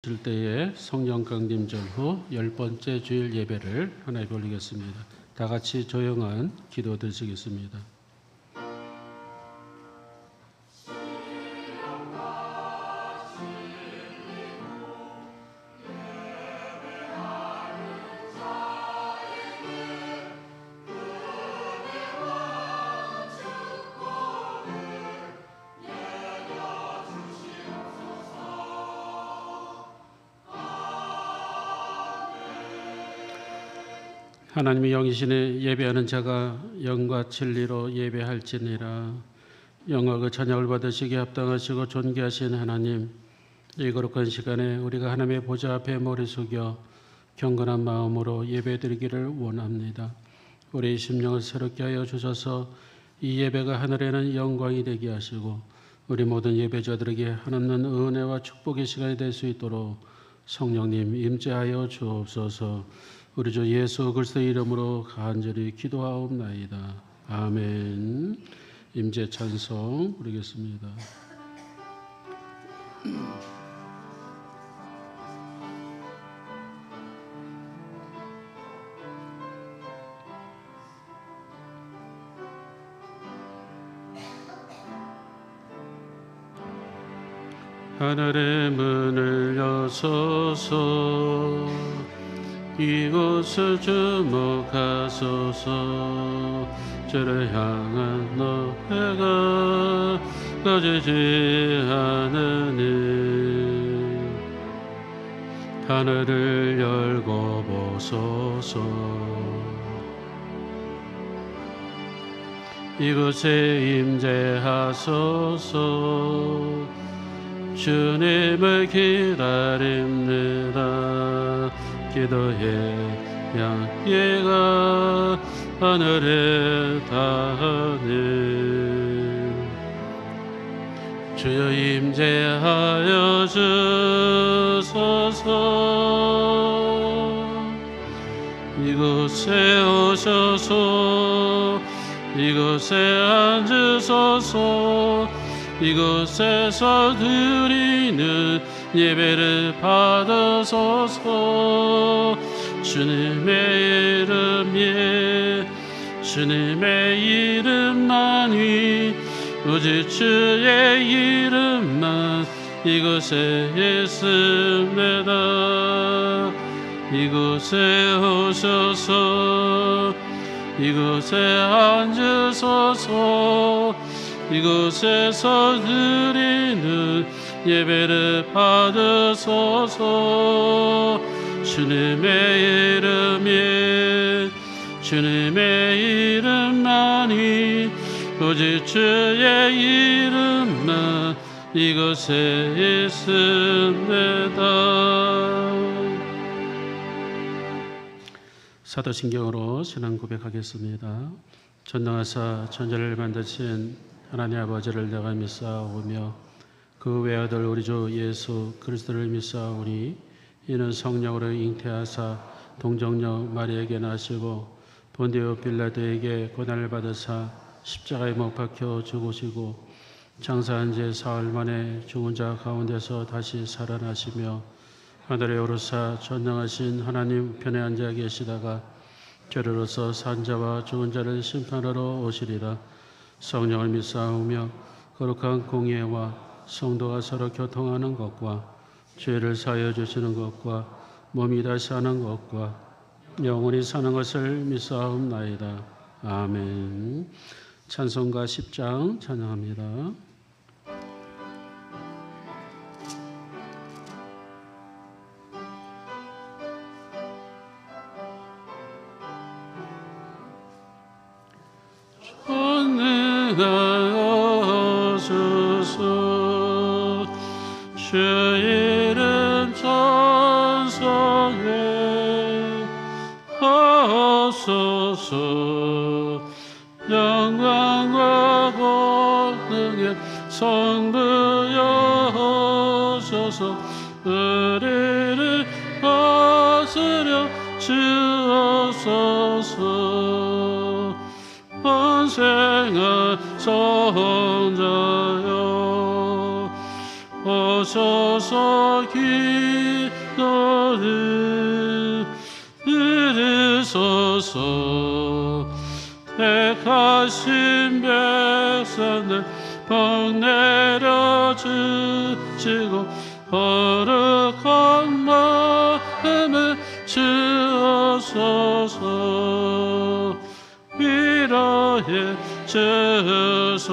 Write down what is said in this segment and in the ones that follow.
실 때에 성령 강림절 후 10번째 주일 예배를 하나에 올리겠습니다. 다 같이 조용한 기도 드리겠습니다. 하나님의 영이시니 예배하는 자가 영과 진리로 예배할지니라. 영과 그 찬양을 받으시기에 합당하시고 존귀하신 하나님, 이 거룩한 시간에 우리가 하나님의 보좌 앞에 머리 숙여 경건한 마음으로 예배드리기를 원합니다. 우리의 심령을 새롭게 하여 주셔서 이 예배가 하늘에는 영광이 되게 하시고 우리 모든 예배자들에게 한없는 은혜와 축복의 시간이 될 수 있도록 성령님 임재하여 주옵소서. 우리 주 예수 그리스도의 이름으로 간절히 기도하옵나이다. 아멘. 임재 찬송 부르겠습니다. 하늘의 문을 여소서, 이곳을 주목하소서. 주를 향한 노래가 꺼지지 않으니 하늘을 열고 보소서. 이곳에 임재하소서. 주님을 기다립니다. 기도의 향기가 하늘에 닿으니 주여 임재하여 주소서. 이곳에 오셔서 이곳에 앉으소서. 이곳에서 드리는 예배를 받으소서. 주님의 이름만이 오직 주의 이름만 이곳에 있습니다. 이곳에 오셔서 이곳에 앉으소서. 이곳에서 드리는 예배를 받으소서. 주님의 이름만이 오직 주의 이름만 이곳에 있습니다. 사도신경으로 신앙 고백하겠습니다. 전능하사 천지를 만드신 하나님 아버지를 내가 믿사오며 그 외아들 우리 주 예수 그리스도를 믿사오니 이는 성령으로 잉태하사 동정녀 마리아에게 나시고 본디오 빌라도에게 고난을 받으사 십자가에 못 박혀 죽으시고 장사한 지 사흘 만에 죽은 자 가운데서 다시 살아나시며 하늘에 오르사 전능하신 하나님 편에 앉아 계시다가 저리로서 산 자와 죽은 자를 심판하러 오시리라. 성령을 믿사오며 거룩한 공예와 성도가 서로 교통하는 것과 죄를 사하여 주시는 것과 몸이 다시 사는 것과 영원히 사는 것을 믿사옵나이다. 아멘. 찬송가 10장 찬양합니다. 전능하옵소서. 주 이름 찬송해 하소서. 영광과 권능의 성부여소서. 우리를 다스려 주옵소서. 환생한 성자여 오소서. 들으소서. 택하신 백성들 복 내려 주시고 거룩한 마음을 주옵소서. 위로해 주소서.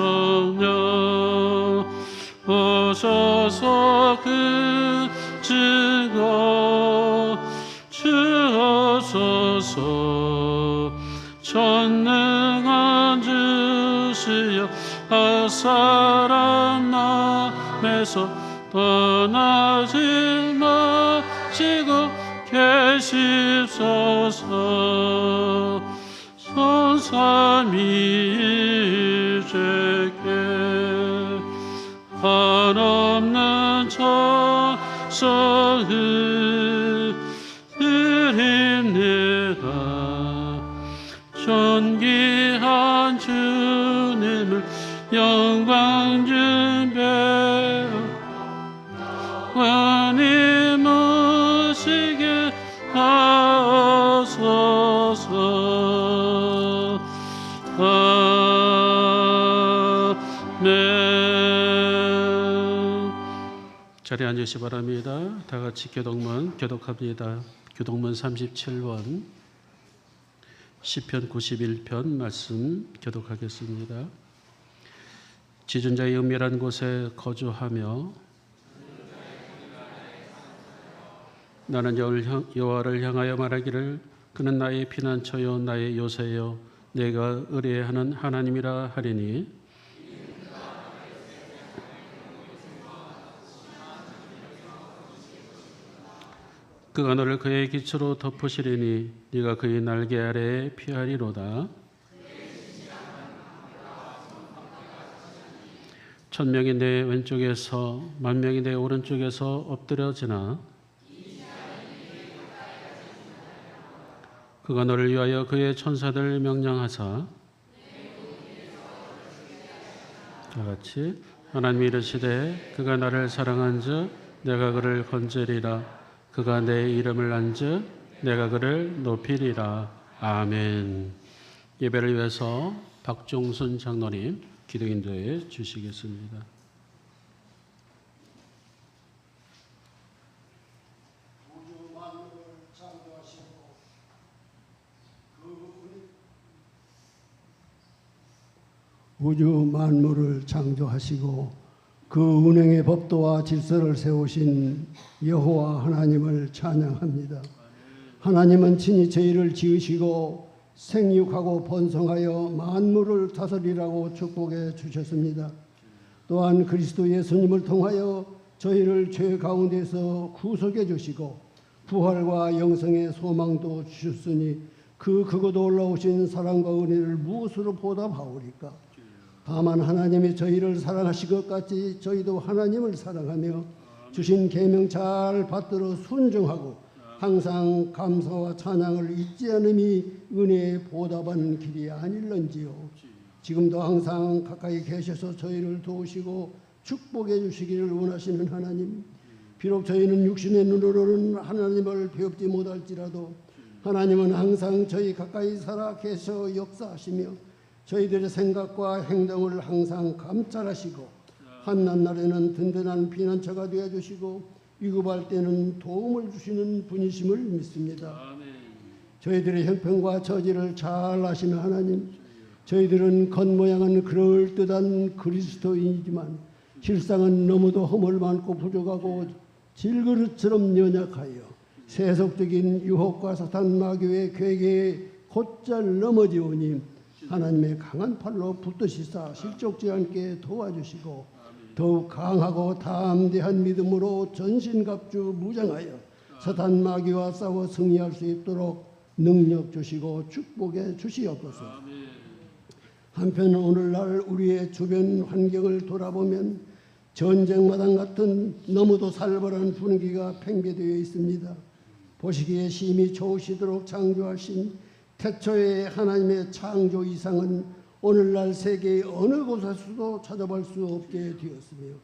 오소서 그 증거 주옵소서. 전능한 주시여 사람 남에서 떠나지 마시고 계십소서. 선삼위 주께 한없는 찬송을 드립니다. 존귀한 주님을 영광 준배 원히 모시게 하옵소서. 아멘. 자리에 앉으시 바랍니다. 다 같이 교독합니다. 교독문 37번 시편 91편 말씀 교독하겠습니다. 지존자의 은밀한 곳에 거주하며 나는 여호와를 향하여 말하기를 그는 나의 피난처요 나의 요새요 내가 의뢰하는 하나님이라 하리니 그가 너를 그의 기초로 덮으시리니 네가 그의 날개 아래에 피하리로다. 1000명이 내 왼쪽에서 10,000명이 내 오른쪽에서 엎드려지나 그가 너를 위하여 그의 천사들 명령하사 다 같이 하나님이 이르시되 그가 나를 사랑한즉 내가 그를 건지리라. 그가 내 이름을 안즉 내가 그를 높이리라. 아멘. 예배를 위해서 박종순 장로님 기도 인도해 주시겠습니다. 우주 만물을 창조하시고 그 운행의 법도와 질서를 세우신 여호와 하나님을 찬양합니다. 하나님은 친히 저희를 지으시고 생육하고 번성하여 만물을 다스리라고 축복해 주셨습니다. 또한 그리스도 예수님을 통하여 저희를 죄 가운데서 구속해 주시고 부활과 영생의 소망도 주셨으니 그거도 올라오신 사랑과 은혜를 무엇으로 보답하오리까? 다만 하나님이 저희를 사랑하신 것 같이 저희도 하나님을 사랑하며 주신 계명 잘 받들어 순종하고 항상 감사와 찬양을 잊지 않음이 은혜에 보답하는 길이 아닐런지요. 지금도 항상 가까이 계셔서 저희를 도우시고 축복해 주시기를 원하시는 하나님, 비록 저희는 육신의 눈으로는 하나님을 배웁지 못할지라도 하나님은 항상 저희 가까이 살아 계셔 역사하시며 저희들의 생각과 행동을 항상 감찰하시고 환난 날에는 든든한 피난처가 되어주시고 위급할 때는 도움을 주시는 분이심을 믿습니다. 저희들의 형편과 처지를 잘 아시는 하나님, 저희들은 겉모양은 그럴듯한 그리스도인이지만 실상은 너무도 허물 많고 부족하고 질그릇처럼 연약하여 세속적인 유혹과 사탄 마귀의 괴계에 곧잘 넘어지오니 하나님의 강한 팔로 붙드시사 실족지 않게 도와주시고 더욱 강하고 담대한 믿음으로 전신갑주 무장하여 사탄 마귀와 싸워 승리할 수 있도록 능력 주시고 축복해 주시옵소서. 한편 오늘날 우리의 주변 환경을 돌아보면 전쟁마당 같은 너무도 살벌한 분위기가 팽배되어 있습니다. 보시기에 심히 좋으시도록 창조하신 태초의 하나님의 창조 이상은 오늘날 세계의 어느 곳에서도 찾아볼 수 없게 되었으며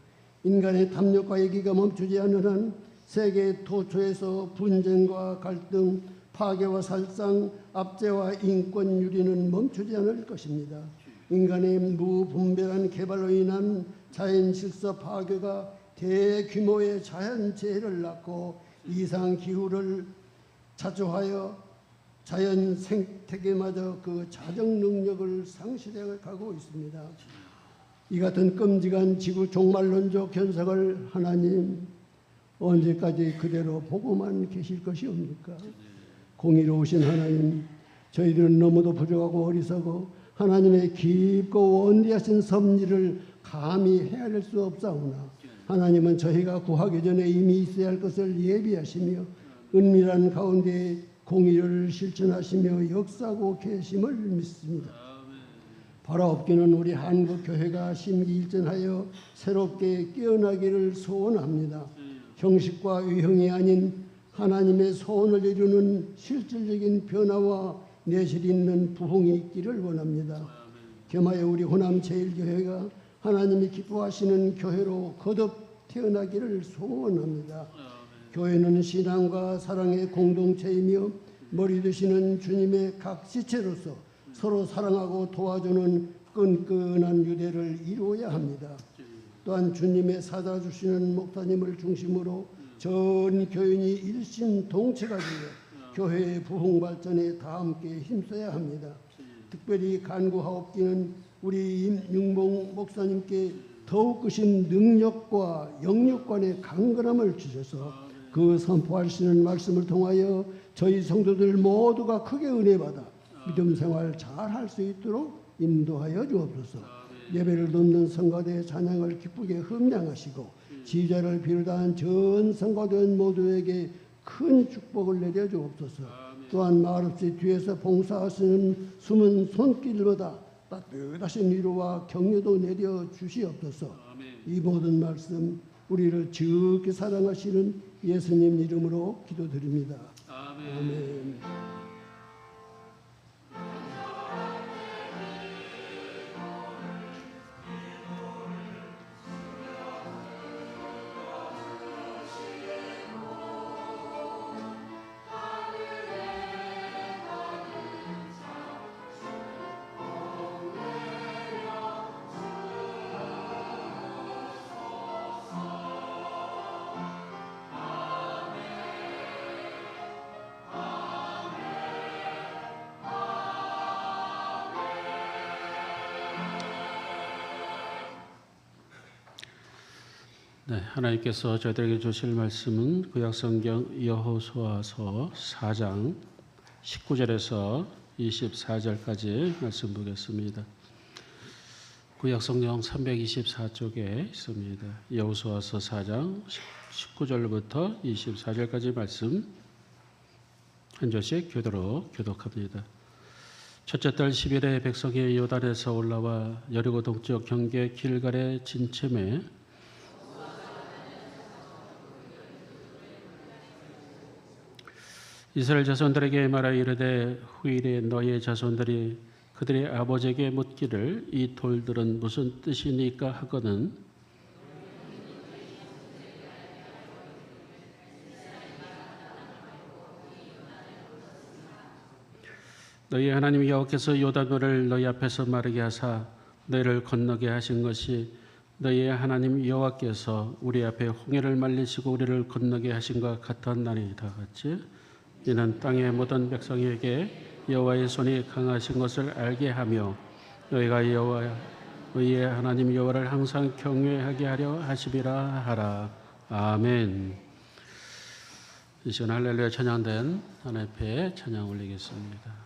인간의 탐욕과 얘기가 멈추지 않는 한 세계 도처에서 분쟁과 갈등, 파괴와 살상, 압제와 인권 유린은 멈추지 않을 것입니다. 인간의 무분별한 개발로 인한 자연 질서 파괴가 대규모의 자연재해를 낳고 이상기후를 자초하여 자연 생태계마저 그 자정 능력을 상실해 가고 있습니다. 이 같은 끔찍한 지구 종말론적 현상을 하나님 언제까지 그대로 보고만 계실 것이옵니까? 공의로우신 하나님, 저희들은 너무도 부족하고 어리석어 하나님의 깊고 원대하신 섭리를 감히 헤아릴 수 없사오나 하나님은 저희가 구하기 전에 이미 있어야 할 것을 예비하시며 은밀한 가운데 공의를 실천하시며 역사하고 계심을 믿습니다. 바라옵기는 우리 한국교회가 심기일전하여 새롭게 깨어나기를 소원합니다. 형식과 유형이 아닌 하나님의 소원을 이루는 실질적인 변화와 내실 있는 부흥이 있기를 원합니다. 겸하여 우리 호남 제1교회가 하나님이 기뻐하시는 교회로 거듭 태어나기를 소원합니다. 교회는 신앙과 사랑의 공동체이며 머리 되시는 주님의 각 지체로서 서로 사랑하고 도와주는 끈끈한 유대를 이루어야 합니다. 또한 주님의 사다 주시는 목사님을 중심으로 전 교인이 일심동체가 되어 교회의 부흥 발전에 다 함께 힘써야 합니다. 특별히 간구하옵기는 우리 임윤봉 목사님께 더욱 크신 능력과 영육간의 강건함을 주셔서 그 선포하시는 말씀을 통하여 저희 성도들 모두가 크게 은혜받아 믿음 생활 잘 할 수 있도록 인도하여 주옵소서. 예배를 돕는 성가대 찬양을 기쁘게 흠양하시고 지휘자를 비롯한 전 성가대원 모두에게 큰 축복을 내려 주옵소서. 또한 말없이 뒤에서 봉사하시는 숨은 손길보다 따뜻하신 위로와 격려도 내려 주시옵소서. 이 모든 말씀 우리를 지극히 사랑하시는 예수님 이름으로 기도드립니다. 아멘. 네, 하나님께서 저희들에게 주실 말씀은 구약성경 여호수아서 4장 19절에서 24절까지 말씀 보겠습니다. 구약성경 324쪽에 있습니다. 여호수아서 4장 19절부터 24절까지 말씀 한 절씩 교독합니다. 첫째 달 10일에 백성이 요단에서 올라와 여리고 동쪽 경계 길갈에 진침해 이스라엘 자손들에게 말하 이르되 후일에 너의 자손들이 그들의 아버지에게 묻기를 이 돌들은 무슨 뜻이니까 하거든 너희 하나님 여호와께서 요단물을 너희 앞에서 마르게 하사 너희를 건너게 하신 것이 너희의 하나님 여호와께서 우리 앞에 홍해를 말리시고 우리를 건너게 하신 것 같았나니이다 같이 이는 땅의 모든 백성에게 여호와의 손이 강하신 것을 알게 하며 너희가 너희의 하나님 여호와를 항상 경외하게 하려 하심이라 하라. 아멘. 이 시간 할렐루야 찬양된 하나님 앞에 찬양 올리겠습니다.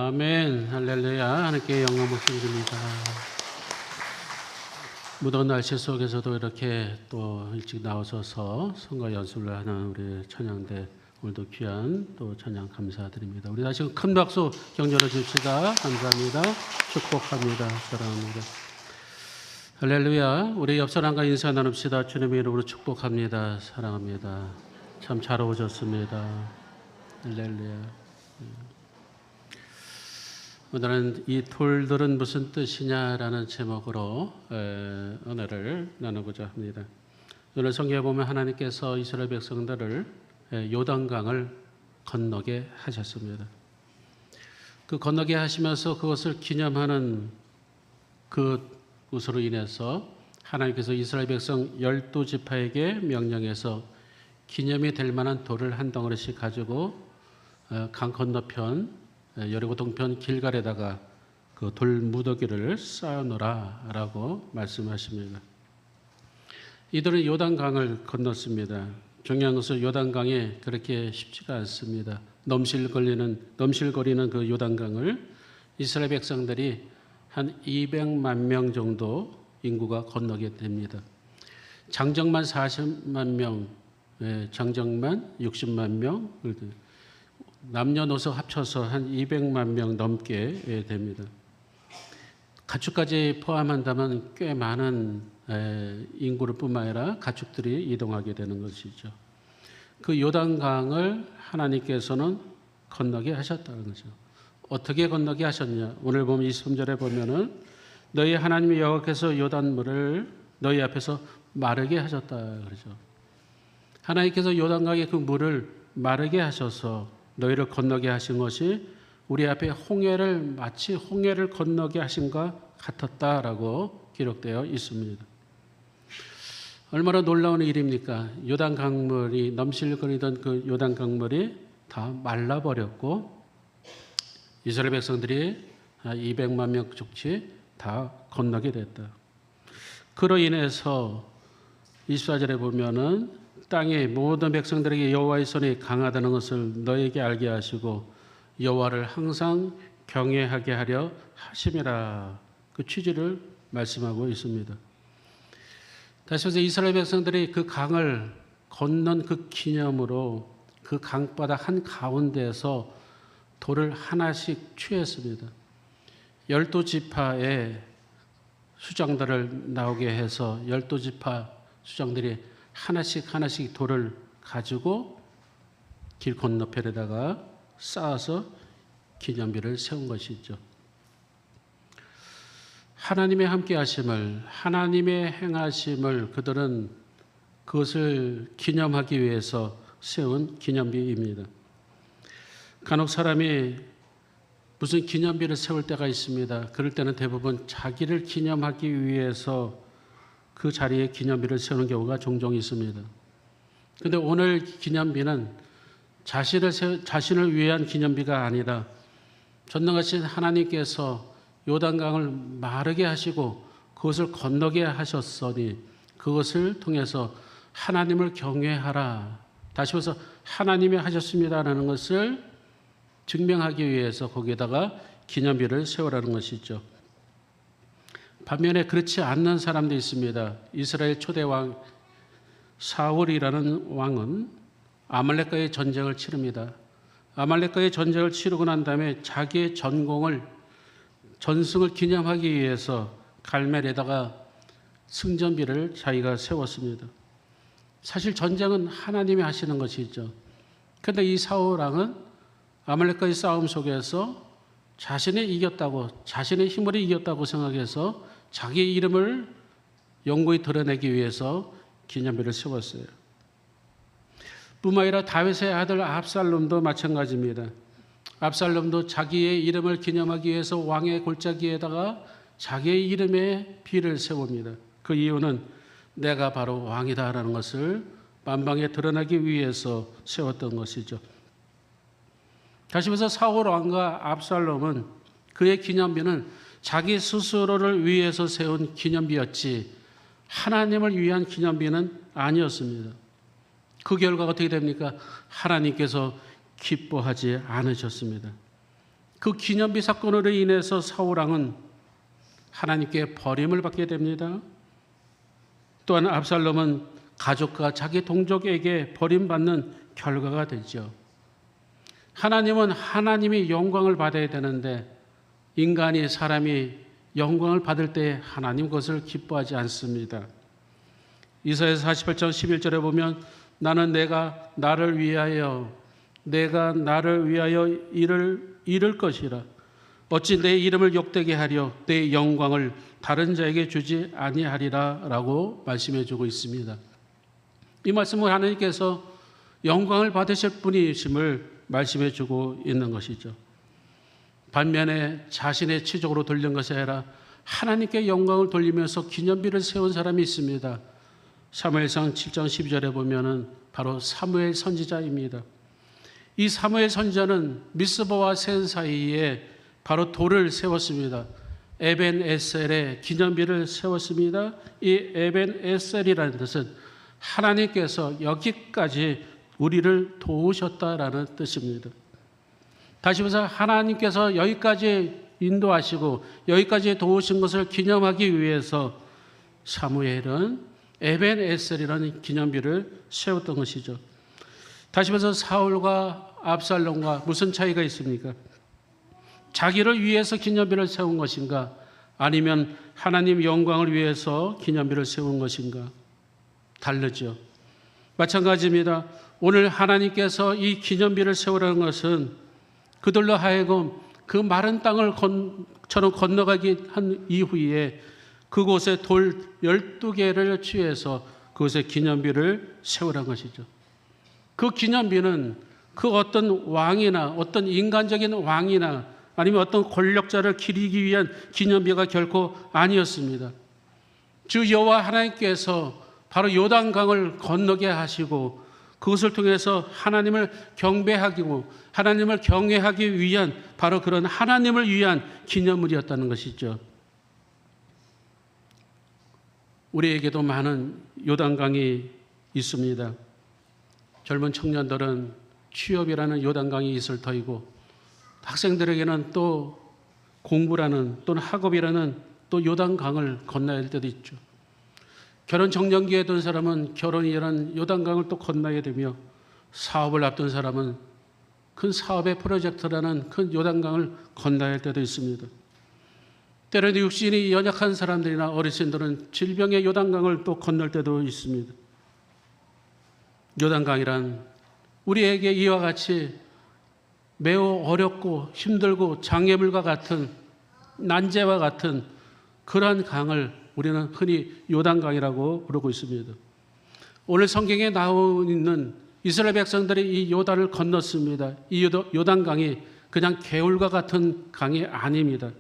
아멘. 할렐루야. 하나님께 영광 목소리입니다. 무더운 날씨 속에서도 이렇게 또 일찍 나오셔서 성가 연습을 하는 우리 찬양대, 오늘도 귀한 또 찬양 감사드립니다. 우리 다시 큰 박수 격려해 줍시다. 감사합니다. 축복합니다. 사랑합니다. 할렐루야. 우리 옆 사람과 인사 나눕시다. 주님의 이름으로 축복합니다. 사랑합니다. 참 잘 오셨습니다. 할렐루야. 오늘은 이 돌들은 무슨 뜻이냐라는 제목으로 은혜를 나누고자 합니다. 오늘 성경에 보면 하나님께서 이스라엘 백성들을 요단강을 건너게 하셨습니다. 그 건너게 하시면서 그것을 기념하는 그것으로 인해서 하나님께서 이스라엘 백성 12지파에게 명령해서 기념이 될 만한 돌을 한 덩어리씩 가지고 강 건너편 여리고 동편 길갈에다가 그 돌 무더기를 쌓아놓으라라고 말씀하십니다. 이들은 요단강을 건넜습니다. 중요한 것은 요단강이 그렇게 쉽지가 않습니다. 넘실거리는 그 요단강을 이스라엘 백성들이 한 200만 명 정도 인구가 건너게 됩니다. 장정만 40만 명, 장정만 60만 명, 남녀노소 합쳐서 한 200만 명 넘게 됩니다. 가축까지 포함한다면 꽤 많은 인구를 뿐만 아니라 가축들이 이동하게 되는 것이죠. 그 요단강을 하나님께서는 건너게 하셨다는 거죠. 어떻게 건너게 하셨냐? 오늘 보면 23절에 보면은 너희 하나님 여호와께서 요단물을 너희 앞에서 마르게 하셨다 그러죠. 하나님께서 요단강의 그 물을 마르게 하셔서 너희를 건너게 하신 것이 우리 앞에 마치 홍해를 건너게 하신과 같았다라고 기록되어 있습니다. 얼마나 놀라운 일입니까? 요단 강물이 넘실거리던 그 요단 강물이 다 말라버렸고 이스라엘 백성들이 200만 명 족치 다 건너게 됐다. 그로 인해서 24절에 보면은 땅의 모든 백성들에게 여호와의 손이 강하다는 것을 너에게 알게 하시고 여호와를 항상 경외하게 하려 하심이라. 그 취지를 말씀하고 있습니다. 다시 말해서 이스라엘 백성들이 그 강을 건넌 그 기념으로 그 강바닥 한가운데에서 돌을 하나씩 취했습니다. 12지파의 수장들을 나오게 해서 12지파 수장들이 하나씩 돌을 가지고 길 건너편에다가 쌓아서 기념비를 세운 것이죠. 하나님의 함께 하심을, 하나님의 행하심을 그들은 그것을 기념하기 위해서 세운 기념비입니다. 간혹 사람이 무슨 기념비를 세울 때가 있습니다. 그럴 때는 대부분 자기를 기념하기 위해서 그 자리에 기념비를 세우는 경우가 종종 있습니다. 그런데 오늘 기념비는 자신을 위한 기념비가 아니라 전능하신 하나님께서 요단강을 마르게 하시고 그것을 건너게 하셨으니 그것을 통해서 하나님을 경외하라. 다시 말해서 하나님이 하셨습니다라는 것을 증명하기 위해서 거기에다가 기념비를 세우라는 것이죠. 반면에 그렇지 않는 사람도 있습니다. 이스라엘 초대 왕 사울이라는 왕은 아말렉과의 전쟁을 치릅니다. 아말렉과의 전쟁을 치르고 난 다음에 자기의 전승을 기념하기 위해서 갈멜에다가 승전비를 자기가 세웠습니다. 사실 전쟁은 하나님이 하시는 것이죠. 그런데 이 사울 왕은 아말렉과의 싸움 속에서 자신의 힘으로 이겼다고 생각해서 자기의 이름을 영구히 드러내기 위해서 기념비를 세웠어요. 뿐만 아니라 다윗의 아들 압살롬도 마찬가지입니다. 압살롬도 자기의 이름을 기념하기 위해서 왕의 골짜기에다가 자기의 이름의 비를 세웁니다. 그 이유는 내가 바로 왕이다라는 것을 만방에 드러나기 위해서 세웠던 것이죠. 다시 말해서 사울 왕과 압살롬은 그의 기념비는 자기 스스로를 위해서 세운 기념비였지 하나님을 위한 기념비는 아니었습니다. 그 결과가 어떻게 됩니까? 하나님께서 기뻐하지 않으셨습니다. 그 기념비 사건으로 인해서 사울 왕은 하나님께 버림을 받게 됩니다. 또한 압살롬은 가족과 자기 동족에게 버림받는 결과가 되죠. 하나님은 하나님이 영광을 받아야 되는데 인간이 사람이 영광을 받을 때 하나님 그것을 기뻐하지 않습니다. 이사야서 48장 11절에 보면 나는 내가 나를 위하여 이를 것이라. 어찌 내 이름을 욕되게 하려 내 영광을 다른 자에게 주지 아니하리라 라고 말씀해 주고 있습니다. 이 말씀은 하나님께서 영광을 받으실 분이심을 말씀해 주고 있는 것이죠. 반면에 자신의 치적으로 돌린 것이 아니라 하나님께 영광을 돌리면서 기념비를 세운 사람이 있습니다. 사무엘상 7장 12절에 보면은 바로 사무엘 선지자입니다. 이 사무엘 선지자는 미스바와 센 사이에 바로 돌을 세웠습니다. 에벤 에셀의 기념비를 세웠습니다. 이 에벤 에셀이라는 뜻은 하나님께서 여기까지 우리를 도우셨다라는 뜻입니다. 다시 말해서 하나님께서 여기까지 인도하시고 여기까지 도우신 것을 기념하기 위해서 사무엘은 에벤 에셀이라는 기념비를 세웠던 것이죠. 다시 말해서 사울과 압살롬과 무슨 차이가 있습니까? 자기를 위해서 기념비를 세운 것인가? 아니면 하나님 영광을 위해서 기념비를 세운 것인가? 다르죠. 마찬가지입니다. 오늘 하나님께서 이 기념비를 세우라는 것은 그들로 하여금 그 마른 땅을 처럼 건너가게 한 이후에 그곳에 돌 12개를 취해서 그곳에 기념비를 세우라는 것이죠. 그 기념비는 그 어떤 왕이나 어떤 인간적인 왕이나 아니면 어떤 권력자를 기리기 위한 기념비가 결코 아니었습니다. 주 여호와 하나님께서 바로 요단강을 건너게 하시고 그것을 통해서 하나님을 경배하고 하나님을 경외하기 위한 바로 그런 하나님을 위한 기념물이었다는 것이죠. 우리에게도 많은 요단강이 있습니다. 젊은 청년들은 취업이라는 요단강이 있을 터이고 학생들에게는 또 공부라는 또는 학업이라는 또 요단강을 건너야 할 때도 있죠. 결혼 정년기에 둔 사람은 결혼이라는 요단강을 또 건너야 되며 사업을 앞둔 사람은 큰 사업의 프로젝트라는 큰 요단강을 건너야 할 때도 있습니다. 때로는 육신이 연약한 사람들이나 어르신들은 질병의 요단강을 또 건널 때도 있습니다. 요단강이란 우리에게 이와 같이 매우 어렵고 힘들고 장애물과 같은 난제와 같은 그러한 강을 우리는 흔히 요단강이라고 부르고 있습니다. 오늘 성경에 나와 있는 이스라엘 백성들이 이 요단을 건넜습니다. 이 요단강이 그냥 개울과 같은 강이 아닙니다.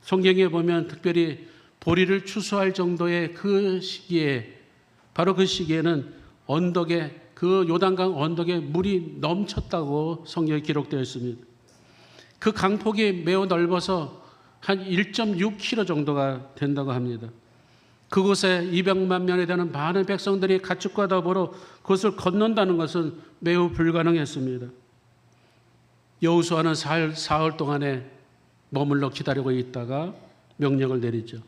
성경에 보면 특별히 보리를 추수할 정도의 그 시기에 바로 그 시기에는 언덕에 그 요단강 언덕에 물이 넘쳤다고 성경에 기록되어 있습니다. 그 강폭이 매우 넓어서 한 1.6km 정도가 된다고 합니다. 그곳에 200만 명에 되는 많은 백성들이 가축과 더불어 그것을 건넌다는 것은 매우 불가능했습니다. 여호수아는 사흘 동안에 머물러 기다리고 있다가 명령을 내리죠.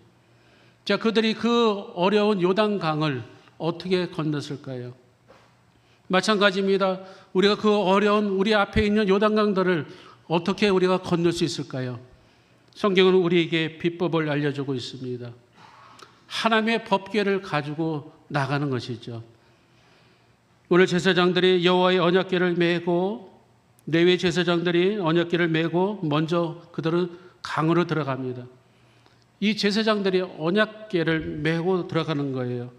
자, 그들이 그 어려운 요단강을 어떻게 건넜을까요? 마찬가지입니다. 우리가 그 어려운 우리 앞에 있는 요단강들을 어떻게 우리가 건널 수 있을까요? 성경은 우리에게 비법을 알려주고 있습니다. 하나님의 법궤를 가지고 나가는 것이죠. 오늘 제사장들이 여호와의 언약궤를 메고 레위 제사장들이 언약궤를 메고 먼저 그들은 강으로 들어갑니다. 이 제사장들이 언약궤를 메고 들어가는 거예요.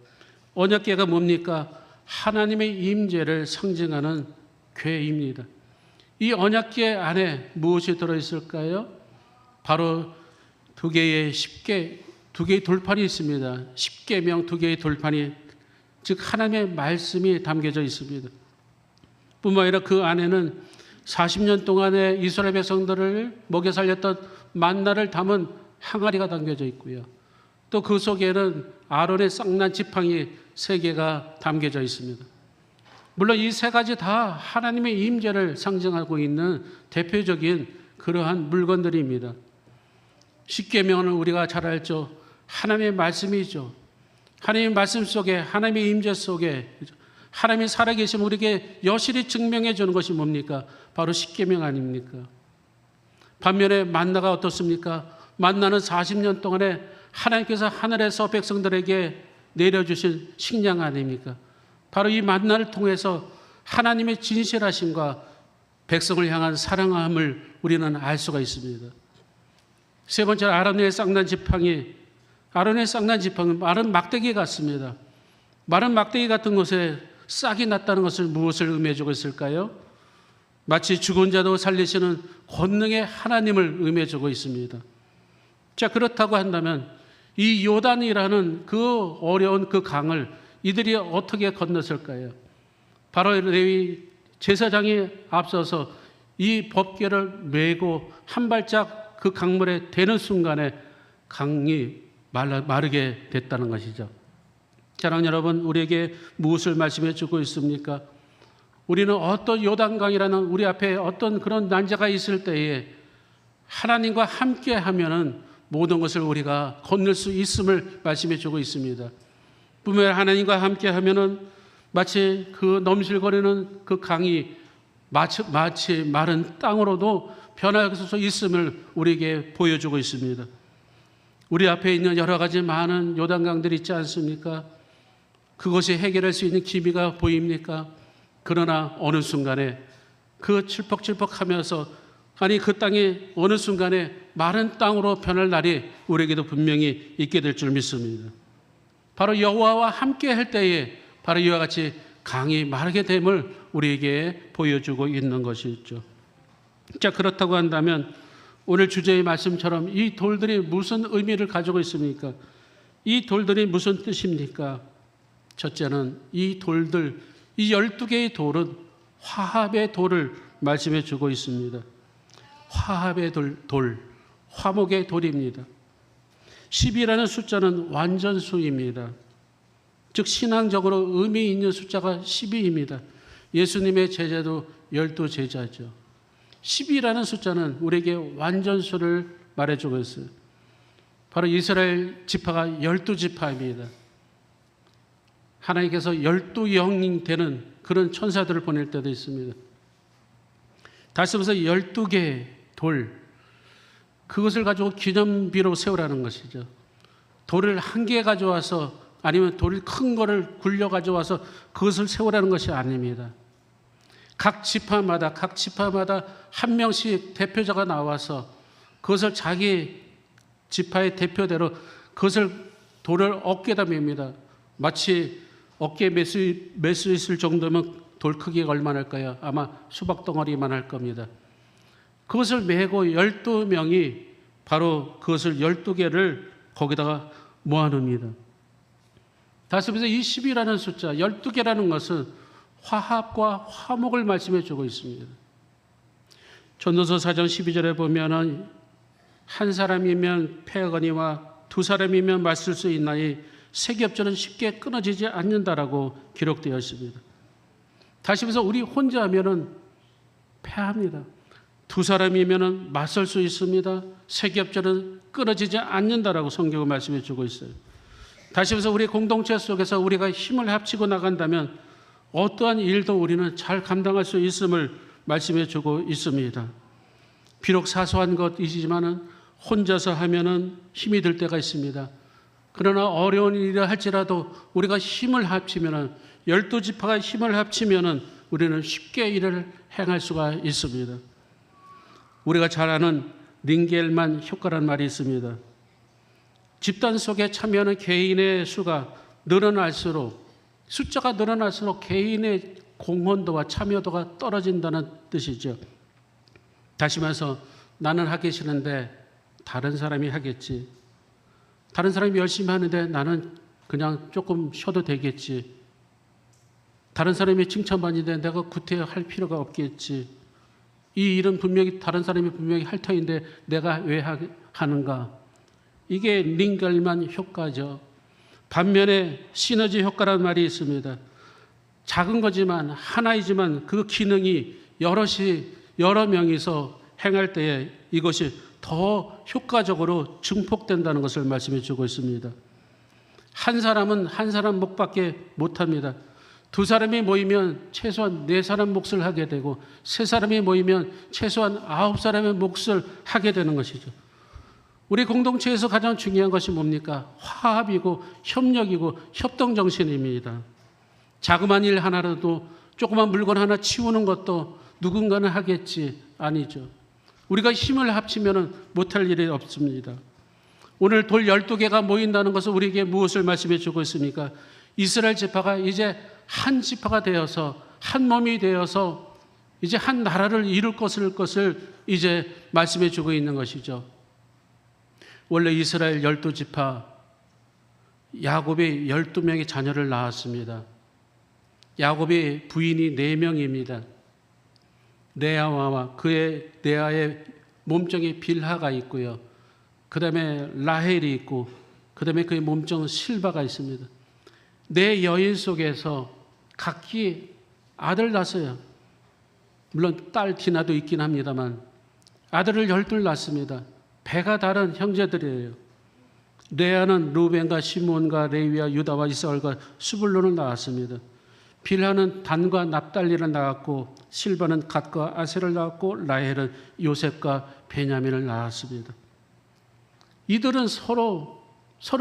언약궤가 뭡니까? 하나님의 임재를 상징하는 궤입니다. 이 언약궤 안에 무엇이 들어있을까요? 바로 두 개의 돌판이 있습니다. 십계명 두 개의 돌판이 즉 하나님의 말씀이 담겨져 있습니다. 뿐만 아니라 그 안에는 40년 동안의 이스라엘 백성들을 먹여 살렸던 만나를 담은 항아리가 담겨져 있고요. 또 그 속에는 아론의 쌍난 지팡이 3개가 담겨져 있습니다. 물론 이 3가지 다 하나님의 임재를 상징하고 있는 대표적인 그러한 물건들입니다. 십계명은 우리가 잘 알죠. 하나님의 말씀이죠. 하나님의 말씀 속에, 하나님의 임재 속에 하나님이 살아계시면 우리에게 여실히 증명해 주는 것이 뭡니까? 바로 십계명 아닙니까? 반면에 만나가 어떻습니까? 만나는 40년 동안에 하나님께서 하늘에서 백성들에게 내려주신 식량 아닙니까? 바로 이 만나를 통해서 하나님의 진실하심과 백성을 향한 사랑함을 우리는 알 수가 있습니다. 세 번째로 아론의 쌍난 지팡이. 아론의 쌍난 지팡이는 마른 막대기 같습니다. 마른 막대기 같은 곳에 싹이 났다는 것을 무엇을 의미해주고 있을까요? 마치 죽은 자도 살리시는 권능의 하나님을 의미해주고 있습니다. 자, 그렇다고 한다면 이 요단이라는 그 어려운 그 강을 이들이 어떻게 건넜을까요? 바로 레위 제사장이 앞서서 이 법궤를 메고 한 발짝 그 강물에 대는 순간에 강이 마르게 됐다는 것이죠. 사랑하는 여러분, 우리에게 무엇을 말씀해 주고 있습니까? 우리는 어떤 요단강이라는 우리 앞에 어떤 그런 난자가 있을 때에 하나님과 함께 하면은 모든 것을 우리가 건널 수 있음을 말씀해 주고 있습니다. 분명히 하나님과 함께 하면은 마치 그 넘실거리는 그 강이 마치 마른 땅으로도 변할 수 있음을 우리에게 보여주고 있습니다. 우리 앞에 있는 여러 가지 많은 요단강들이 있지 않습니까? 그것이 해결할 수 있는 기미가 보입니까? 그러나 어느 순간에 그 칠퍽칠퍽하면서 아니 그 땅이 어느 순간에 마른 땅으로 변할 날이 우리에게도 분명히 있게 될 줄 믿습니다. 바로 여호와와 함께 할 때에 바로 이와 같이 강이 마르게 됨을 우리에게 보여주고 있는 것이죠. 자, 그렇다고 한다면 오늘 주제의 말씀처럼 이 돌들이 무슨 의미를 가지고 있습니까? 이 돌들이 무슨 뜻입니까? 첫째는 이 돌들, 이 12개의 돌은 화합의 돌을 말씀해 주고 있습니다. 화합의 돌, 화목의 돌입니다. 10이라는 숫자는 완전수입니다. 즉 신앙적으로 의미 있는 숫자가 12입니다. 예수님의 제자도 12제자죠. 10이라는 숫자는 우리에게 완전수를 말해주고 있어요. 바로 이스라엘 지파가 12지파입니다. 하나님께서 12영이 되는 그런 천사들을 보낼 때도 있습니다. 다시 말해서 12개의 돌, 그것을 가지고 기념비로 세우라는 것이죠. 돌을 한 개 가져와서 아니면 돌 큰 거를 굴려 가져와서 그것을 세우라는 것이 아닙니다. 각 지파마다 한 명씩 대표자가 나와서 그것을 자기 지파의 대표대로 그것을 돌을 어깨에다 맵니다. 마치 어깨에 맬 수 있을 정도면 돌 크기가 얼마나 할까요? 아마 수박 덩어리만 할 겁니다. 그것을 메고 12명이 바로 그것을 12개를 거기다가 모아놓습니다. 다시 말해서 이 10이라는 숫자, 12개라는 것은 화합과 화목을 말씀해 주고 있습니다. 전도서 4장 12절에 보면은 한 사람이면 패거니와 두 사람이면 맞설 수 있나니 세겹절은 쉽게 끊어지지 않는다라고 기록되어 있습니다. 다시 말해서 우리 혼자 하면은 패합니다. 두 사람이면은 맞설 수 있습니다. 세겹절은 끊어지지 않는다라고 성경은 말씀해 주고 있어요. 다시 말해서 우리 공동체 속에서 우리가 힘을 합치고 나간다면 어떠한 일도 우리는 잘 감당할 수 있음을 말씀해 주고 있습니다. 비록 사소한 것이지만은 혼자서 하면은 힘이 들 때가 있습니다. 그러나 어려운 일을 할지라도 우리가 힘을 합치면은 12지파가 힘을 합치면은 우리는 쉽게 일을 행할 수가 있습니다. 우리가 잘 아는 링겔만 효과라는 말이 있습니다. 집단 속에 참여하는 개인의 수가 늘어날수록 숫자가 늘어날수록 개인의 공헌도와 참여도가 떨어진다는 뜻이죠. 다시 말해서 나는 하기 싫은데 다른 사람이 하겠지. 다른 사람이 열심히 하는데 나는 그냥 조금 쉬어도 되겠지. 다른 사람이 칭찬받는데 내가 구태할 필요가 없겠지. 이 일은 분명히 다른 사람이 분명히 할 터인데 내가 왜 하는가. 이게 링겔만 효과죠. 반면에 시너지 효과라는 말이 있습니다. 작은 거지만 하나이지만 그 기능이 여러 명이서 행할 때에 이것이 더 효과적으로 증폭된다는 것을 말씀해 주고 있습니다. 한 사람은 한 사람 몫밖에 못합니다. 두 사람이 모이면 최소한 네 사람 몫을 하게 되고 세 사람이 모이면 최소한 9사람의 몫을 하게 되는 것이죠. 우리 공동체에서 가장 중요한 것이 뭡니까? 화합이고 협력이고 협동정신입니다. 자그마한 일 하나라도 조그만 물건 하나 치우는 것도 누군가는 하겠지. 아니죠. 우리가 힘을 합치면 못할 일이 없습니다. 오늘 돌 12개가 모인다는 것은 우리에게 무엇을 말씀해 주고 있습니까? 이스라엘 지파가 이제 한 지파가 되어서 한 몸이 되어서 이제 한 나라를 이룰 것을 이제 말씀해 주고 있는 것이죠. 원래 이스라엘 12지파 야곱이 12명의 자녀를 낳았습니다. 야곱의 부인이 4명입니다. 레아와 그의 레아의 몸종이 빌하가 있고요. 그 다음에 라헬이 있고 그 다음에 그의 몸종 실바가 있습니다. 4여인 속에서 각기 아들 낳았어요. 물론 딸 디나도 있긴 합니다만 아들을 12 낳습니다. 배가 다른 형제들이에요. 레아는 루벤과 시몬과 레위와 유다와 이사울과 스불론을 낳았습니다. 빌하는 단과 납달리를 낳았고 실바는 갓과 아셀을 낳았고 라헬은 요셉과 베냐민을 낳았습니다. 이들은 서로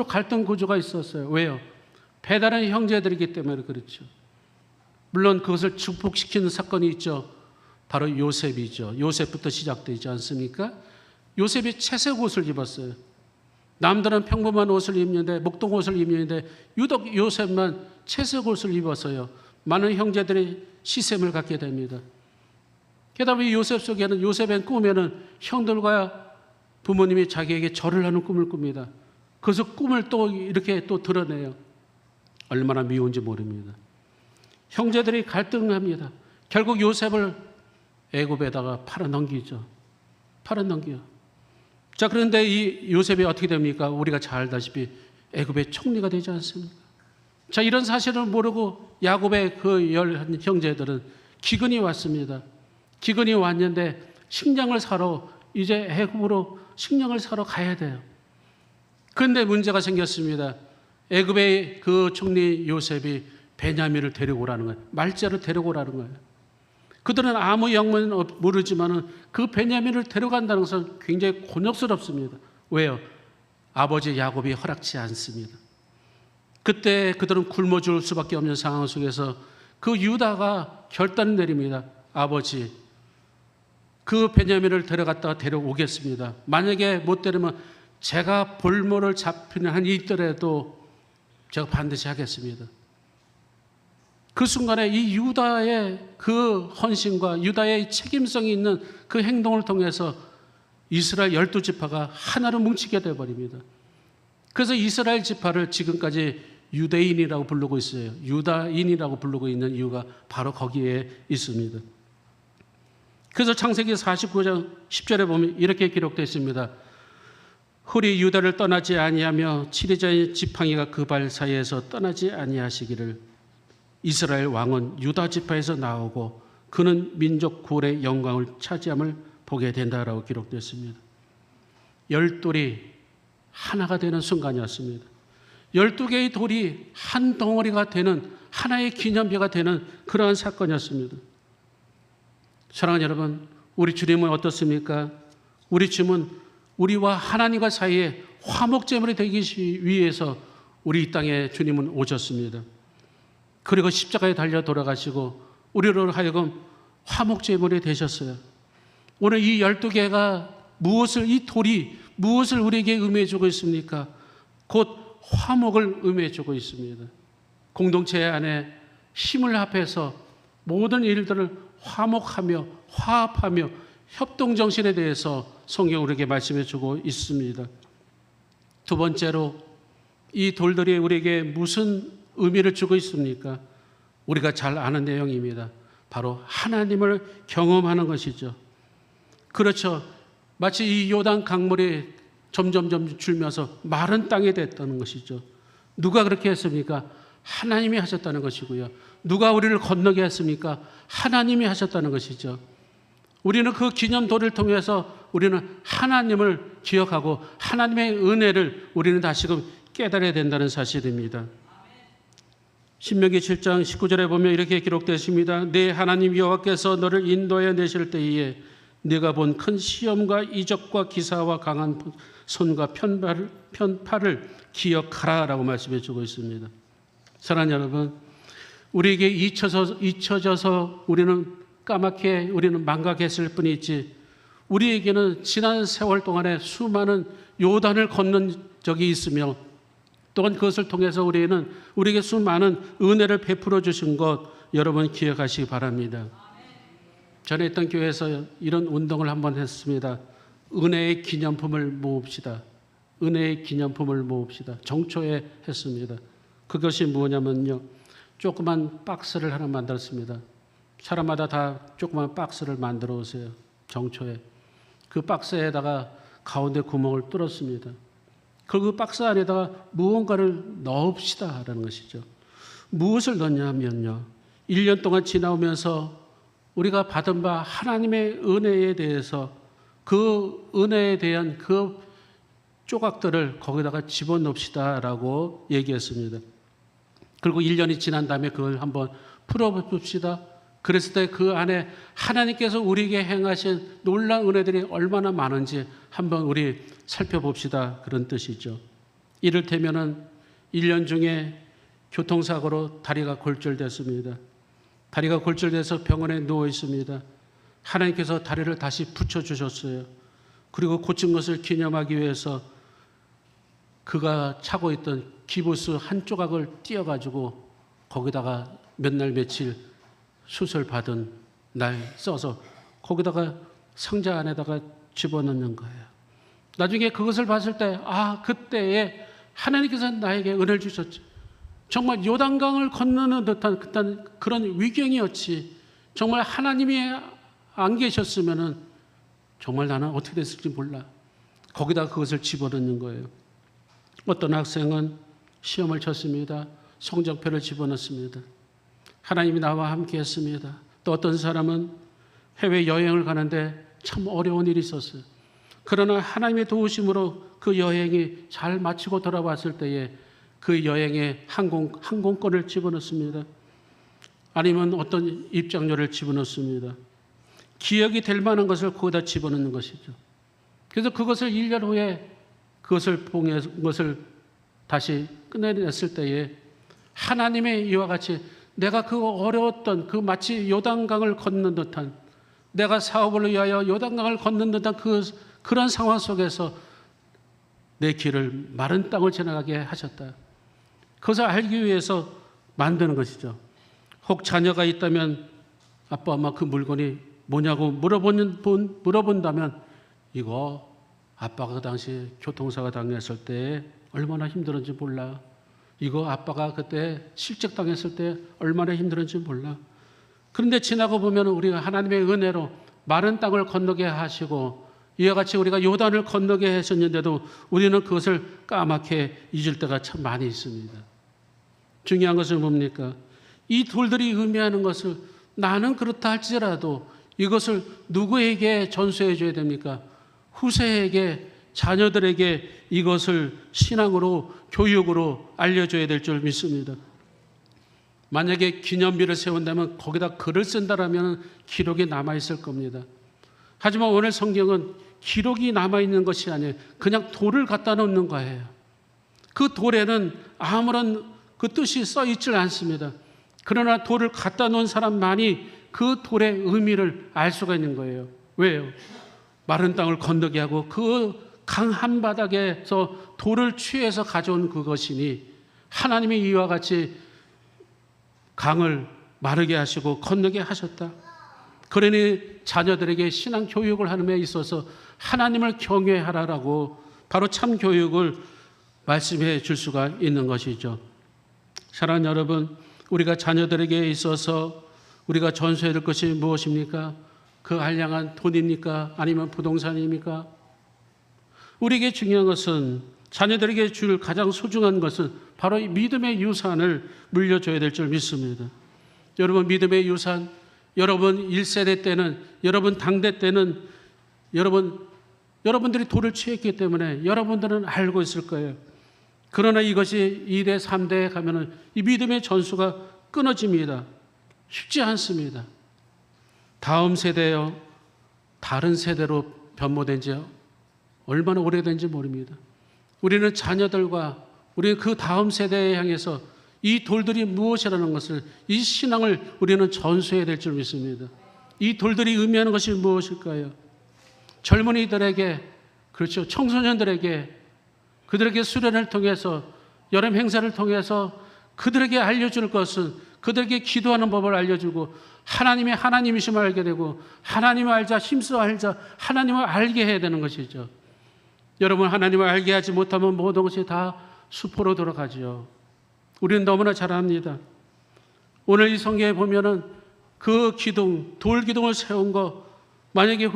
갈등 구조가 있었어요. 왜요? 배다른 형제들이기 때문에 그렇죠. 물론 그것을 축복시키는 사건이 있죠. 바로 요셉이죠. 요셉부터 시작되지 않습니까? 요셉이 채색 옷을 입었어요. 남들은 평범한 옷을 입는데 목동 옷을 입는데 유독 요셉만 채색 옷을 입어서요. 많은 형제들이 시샘을 갖게 됩니다. 게다가 이 요셉 속에는 요셉의 꿈에는 형들과 부모님이 자기에게 절을 하는 꿈을 꿉니다. 그래서 꿈을 또 이렇게 또 드러내요. 얼마나 미운지 모릅니다. 형제들이 갈등합니다. 결국 요셉을 애굽에다가 팔아넘기죠. 팔아넘겨요. 자, 그런데 이 요셉이 어떻게 됩니까? 우리가 잘 알다시피 애굽의 총리가 되지 않습니까? 자, 이런 사실을 모르고 야곱의 그 10 형제들은 기근이 왔습니다. 기근이 왔는데 식량을 사러 이제 애굽으로 식량을 사러 가야 돼요. 그런데 문제가 생겼습니다. 애굽의 그 총리 요셉이 베냐민을 데리고 오라는 거예요. 말자를 데리고 오라는 거예요. 그들은 아무 영문은 모르지만 그 베냐민을 데려간다는 것은 굉장히 곤욕스럽습니다. 왜요? 아버지 야곱이 허락지 않습니다. 그때 그들은 굶어 죽을 수밖에 없는 상황 속에서 그 유다가 결단을 내립니다. 아버지, 그 베냐민을 데려갔다가 데려오겠습니다. 만약에 못 데려면 제가 볼모를 잡히는 한이 있더라도 제가 반드시 하겠습니다. 그 순간에 이 유다의 그 헌신과 유다의 책임성이 있는 그 행동을 통해서 이스라엘 12지파가 하나로 뭉치게 되어버립니다. 그래서 이스라엘 지파를 지금까지 유대인이라고 부르고 있어요. 유다인이라고 부르고 있는 이유가 바로 거기에 있습니다. 그래서 창세기 49장 10절에 보면 이렇게 기록되어 있습니다. 훌이 유다를 떠나지 아니하며 치리자인 지팡이가 그 발 사이에서 떠나지 아니하시기를. 이스라엘 왕은 유다 지파에서 나오고 그는 민족 구원의 영광을 차지함을 보게 된다라고 기록되었습니다. 12돌이 하나가 되는 순간이었습니다. 12개의 돌이 한 덩어리가 되는 하나의 기념비가 되는 그러한 사건이었습니다. 사랑하는 여러분, 우리 주님은 어떻습니까? 우리 주님은 우리와 하나님과 사이에 화목제물이 되기 위해서 우리 이 땅에 주님은 오셨습니다. 그리고 십자가에 달려 돌아가시고 우리로 하여금 화목제물이 되셨어요. 오늘 이 12개가 이 돌이 무엇을 우리에게 의미해주고 있습니까? 곧 화목을 의미해주고 있습니다. 공동체 안에 힘을 합해서 모든 일들을 화목하며 화합하며 협동정신에 대해서 성경 우리에게 말씀해주고 있습니다. 두 번째로 이 돌들이 우리에게 무슨 의미를 주고 있습니까? 우리가 잘 아는 내용입니다. 바로 하나님을 경험하는 것이죠. 그렇죠. 마치 이 요단 강물이 점점 줄면서 마른 땅이 됐다는 것이죠. 누가 그렇게 했습니까? 하나님이 하셨다는 것이고요. 누가 우리를 건너게 했습니까? 하나님이 하셨다는 것이죠. 우리는 그 기념도를 통해서 우리는 하나님을 기억하고 하나님의 은혜를 우리는 다시금 깨달아야 된다는 사실입니다. 신명기 7장 19절에 보면 이렇게 기록되어 있습니다. 내 하나님 여호와께서 너를 인도하여 내실 때에 네가 본 큰 시험과 이적과 기사와 강한 손과 편팔을 기억하라라고 말씀해 주고 있습니다. 사랑하는 여러분, 우리에게 잊혀져서 우리는 까맣게 우리는 망각했을 뿐이지 우리에게는 지난 세월 동안에 수많은 요단을 건넌 적이 있으며 또한 그것을 통해서 우리에게 수많은 은혜를 베풀어 주신 것 여러분 기억하시기 바랍니다. 전에 있던 교회에서 이런 운동을 한번 했습니다. 은혜의 기념품을 모읍시다. 은혜의 기념품을 모읍시다. 정초에 했습니다. 그것이 뭐냐면요, 조그만 박스를 하나 만들었습니다. 사람마다 다 조그만 박스를 만들어 오세요. 정초에. 그 박스에다가 가운데 구멍을 뚫었습니다. 그 박스 안에다가 무언가를 넣읍시다라는 것이죠. 무엇을 넣냐면요, 1년 동안 지나오면서 우리가 받은 바 하나님의 은혜에 대해서 그 은혜에 대한 그 조각들을 거기다가 집어넣읍시다라고 얘기했습니다. 그리고 1년이 지난 다음에 그걸 한번 풀어봅시다. 그랬을 때 그 안에 하나님께서 우리에게 행하신 놀라운 은혜들이 얼마나 많은지 한번 우리 살펴봅시다. 그런 뜻이죠. 이를테면은 1년 중에 교통사고로 다리가 골절됐습니다. 다리가 골절돼서 병원에 누워 있습니다. 하나님께서 다리를 다시 붙여주셨어요. 그리고 고친 것을 기념하기 위해서 그가 차고 있던 기부스 한 조각을 띄어가지고 거기다가 몇 날 며칠 수술 받은 날 써서 거기다가 상자 안에다가 집어넣는 거예요. 나중에 그것을 봤을 때 그때에 하나님께서 나에게 은혜를 주셨지. 정말 요단강을 건너는 듯한 그런 위경이었지. 정말 하나님이 안 계셨으면은 정말 나는 어떻게 됐을지 몰라. 거기다 그것을 집어넣는 거예요. 어떤 학생은 시험을 쳤습니다. 성적표를 집어넣습니다. 하나님이 나와 함께 했습니다. 또 어떤 사람은 해외여행을 가는데 참 어려운 일이 있었어요. 그러나 하나님의 도우심으로 그 여행이 잘 마치고 돌아왔을 때에 그 여행에 항공권을 집어넣습니다. 아니면 어떤 입장료를 집어넣습니다. 기억이 될 만한 것을 거기다 집어넣는 것이죠. 그래서 그것을 1년 후에 그것을 다시 끝내냈을 때에 하나님의 이와 같이 내가 그 어려웠던 그 마치 요단강을 걷는 듯한, 내가 사업을 위하여 요단강을 걷는 듯한 그런 상황 속에서 내 길을 마른 땅을 지나가게 하셨다. 그것을 알기 위해서 만드는 것이죠. 혹 자녀가 있다면 아빠 엄마 그 물건이 뭐냐고 물어본다면 이거 아빠가 그 당시 교통사고 당했을 때 얼마나 힘들었는지 몰라. 이거 아빠가 그때 실직 당했을 때 얼마나 힘들었는지 몰라. 그런데 지나고 보면 우리가 하나님의 은혜로 마른 땅을 건너게 하시고 이와 같이 우리가 요단을 건너게 하셨는데도 우리는 그것을 까맣게 잊을 때가 참 많이 있습니다. 중요한 것은 뭡니까? 이 돌들이 의미하는 것을 나는 그렇다 할지라도 이것을 누구에게 전수해 줘야 됩니까? 후세에게, 자녀들에게 이것을 신앙으로, 교육으로 알려줘야 될 줄 믿습니다. 만약에 기념비를 세운다면 거기다 글을 쓴다라면 기록이 남아있을 겁니다. 하지만 오늘 성경은 기록이 남아있는 것이 아니에요. 그냥 돌을 갖다 놓는 거예요. 그 돌에는 아무런 그 뜻이 써있질 않습니다. 그러나 돌을 갖다 놓은 사람만이 그 돌의 의미를 알 수가 있는 거예요. 왜요? 마른 땅을 건너게 하고 그 강 한바닥에서 돌을 취해서 가져온 그것이니 하나님이 이와 같이 강을 마르게 하시고 건너게 하셨다. 그러니 자녀들에게 신앙 교육을 하는 데 있어서 하나님을 경외하라라고 바로 참 교육을 말씀해 줄 수가 있는 것이죠. 사랑하는 여러분, 우리가 자녀들에게 있어서 우리가 전수해야 될 것이 무엇입니까? 그 한량한 돈입니까? 아니면 부동산입니까? 우리에게 중요한 것은, 자녀들에게 줄 가장 소중한 것은 바로 이 믿음의 유산을 물려줘야 될 줄 믿습니다. 여러분, 믿음의 유산, 여러분 1세대 때는, 여러분 당대 때는 여러분들이 돌을 취했기 때문에 여러분들은 알고 있을 거예요. 그러나 이것이 2대, 3대에 가면은 이 믿음의 전수가 끊어집니다. 쉽지 않습니다. 다음 세대요, 다른 세대로 변모된 지 얼마나 오래된지 모릅니다. 우리는 자녀들과 우리 그 다음 세대에 향해서 이 돌들이 무엇이라는 것을, 이 신앙을 우리는 전수해야 될 줄 믿습니다. 이 돌들이 의미하는 것이 무엇일까요? 젊은이들에게, 그렇죠, 청소년들에게, 그들에게 수련을 통해서, 여름 행사를 통해서 그들에게 알려줄 것은, 그들에게 기도하는 법을 알려주고 하나님이 하나님이심을 알게 되고 하나님을 알자, 힘써 알자, 하나님을 알게 해야 되는 것이죠. 여러분, 하나님을 알게 하지 못하면 모든 것이 다 수포로 돌아가지요. 우리는 너무나 잘 압니다. 오늘 이 성경에 보면은 그 기둥, 돌 기둥을 세운 거, 만약에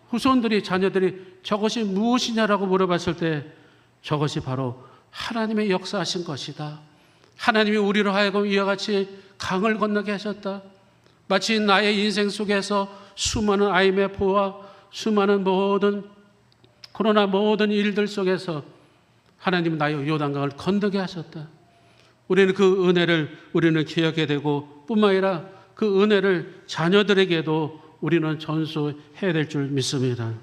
후손들이, 자녀들이 저것이 무엇이냐라고 물어봤을 때 저것이 바로 하나님의 역사하신 것이다. 하나님이 우리로 하여금 이와 같이 강을 건너게 하셨다. 마치 나의 인생 속에서 수많은 IMF와 수많은 모든 코로나 모든 일들 속에서 하나님 나의 요단강을 건너게 하셨다. 우리는 그 은혜를 우리는 기억해야 되고, 뿐만 아니라 그 은혜를 자녀들에게도 우리는 전수해야 될 줄 믿습니다.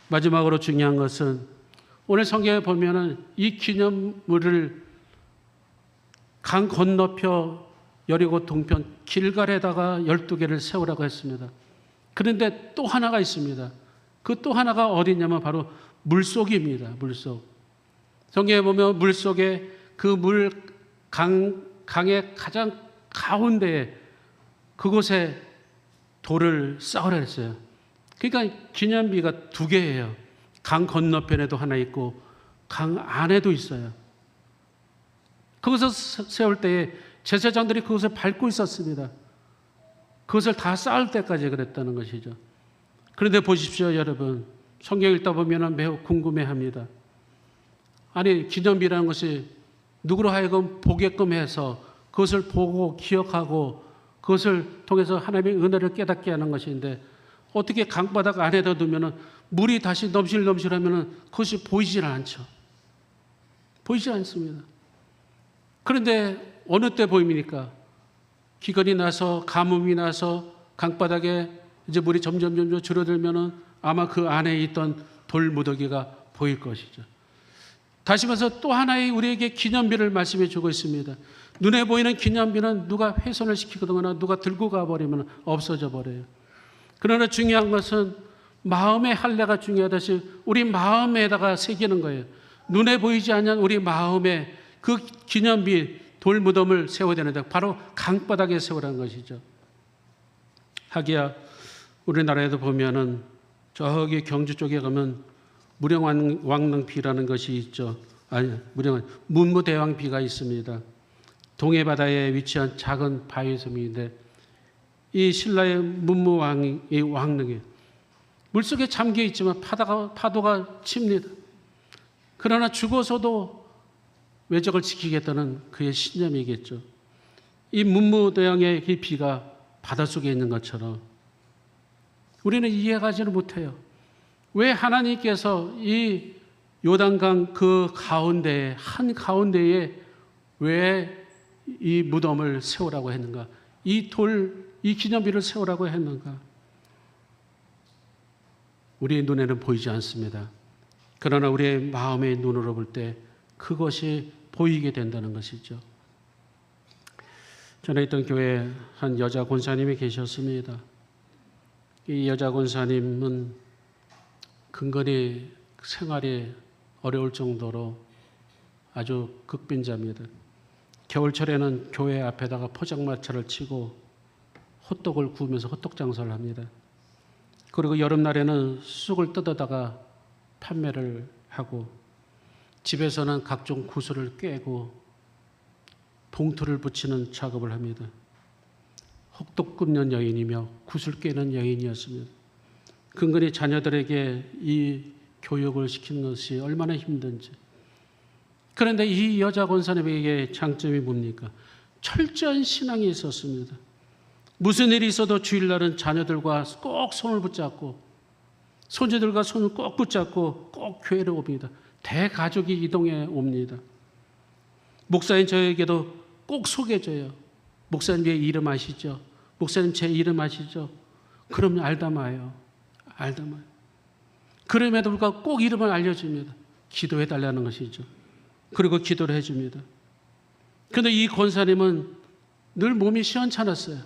마지막으로 중요한 것은 오늘 성경에 보면은 이 기념물을 강 건너편 여리고 동편 길갈에다가 12개를 세우라고 했습니다. 그런데 또 하나가 있습니다. 그 또 하나가 어디냐면 바로 물속입니다. 물속. 성경에 보면 물속에 그 강의 가장 가운데에 그곳에 돌을 쌓으라 했어요. 그러니까 기념비가 2개예요. 강 건너편에도 하나 있고 강 안에도 있어요. 그것을 세울 때에 제사장들이 그것을 밟고 있었습니다. 그것을 다 쌓을 때까지 그랬다는 것이죠. 그런데 보십시오, 여러분. 성경 읽다 보면 매우 궁금해합니다. 아니, 기념비라는 것이 누구로 하여금 보게끔 해서 그것을 보고 기억하고 그것을 통해서 하나님의 은혜를 깨닫게 하는 것인데, 어떻게 강바닥 안에다 두면 물이 다시 넘실넘실하면 그것이 보이질 않죠. 보이지 않습니다. 그런데 어느 때 보입니까? 기근이 나서, 가뭄이 나서 강바닥에 이제 물이 점점 줄어들면은 아마 그 안에 있던 돌 무더기가 보일 것이죠. 다시 말해서 또 하나의 우리에게 기념비를 말씀해 주고 있습니다. 눈에 보이는 기념비는 누가 훼손을 시키거나 누가 들고 가버리면 없어져 버려요. 그러나 중요한 것은 마음의 할례가 중요하듯이 우리 마음에다가 새기는 거예요. 눈에 보이지 않는 우리 마음에 그 기념비, 돌 무덤을 세워야 되는데 바로 강바닥에 세우라는 것이죠. 하기야 우리나라에도 보면은 저기 경주 쪽에 가면 무령왕릉비라는 것이 있죠. 아니, 문무대왕비가 있습니다. 동해바다에 위치한 작은 바위섬인데 이 신라의 문무왕이 왕릉에 물속에 잠겨 있지만 파도가 칩니다. 그러나 죽어서도 외적을 지키겠다는 그의 신념이겠죠. 이 문무대왕의 이 비가 바닷속에 있는 것처럼 우리는 이해가지는 못해요. 왜 하나님께서 이 요단강 그 가운데에, 한가운데에 왜 이 무덤을 세우라고 했는가? 이 기념비를 세우라고 했는가? 우리의 눈에는 보이지 않습니다. 그러나 우리의 마음의 눈으로 볼 때 그것이 보이게 된다는 것이죠. 전에 있던 교회에 한 여자 권사님이 계셨습니다. 이 여자 권사님은 근근히 생활이 어려울 정도로 아주 극빈자입니다. 겨울철에는 교회 앞에다가 포장마차를 치고 호떡을 구우면서 호떡 장사를 합니다. 그리고 여름날에는 쑥을 뜯어다가 판매를 하고 집에서는 각종 구슬을 꿰고 봉투를 붙이는 작업을 합니다. 호떡 굽는 여인이며 구슬 꿰는 여인이었습니다. 근근히 자녀들에게 이 교육을 시키는 것이 얼마나 힘든지. 그런데 이 여자 권사님에게 장점이 뭡니까? 철저한 신앙이 있었습니다. 무슨 일이 있어도 주일날은 자녀들과 꼭 손을 붙잡고 손주들과 손을 꼭 붙잡고 꼭 교회를 옵니다. 대가족이 이동해 옵니다. 목사인 저에게도 꼭 소개해줘요. 목사님 의 이름 아시죠? 목사님 제 이름 아시죠? 그럼요, 알다마요. 알다마요. 그럼에도 불구하고 꼭 이름을 알려줍니다. 기도해달라는 것이죠. 그리고 기도를 해줍니다. 그런데 이 권사님은 늘 몸이 시원찮았어요.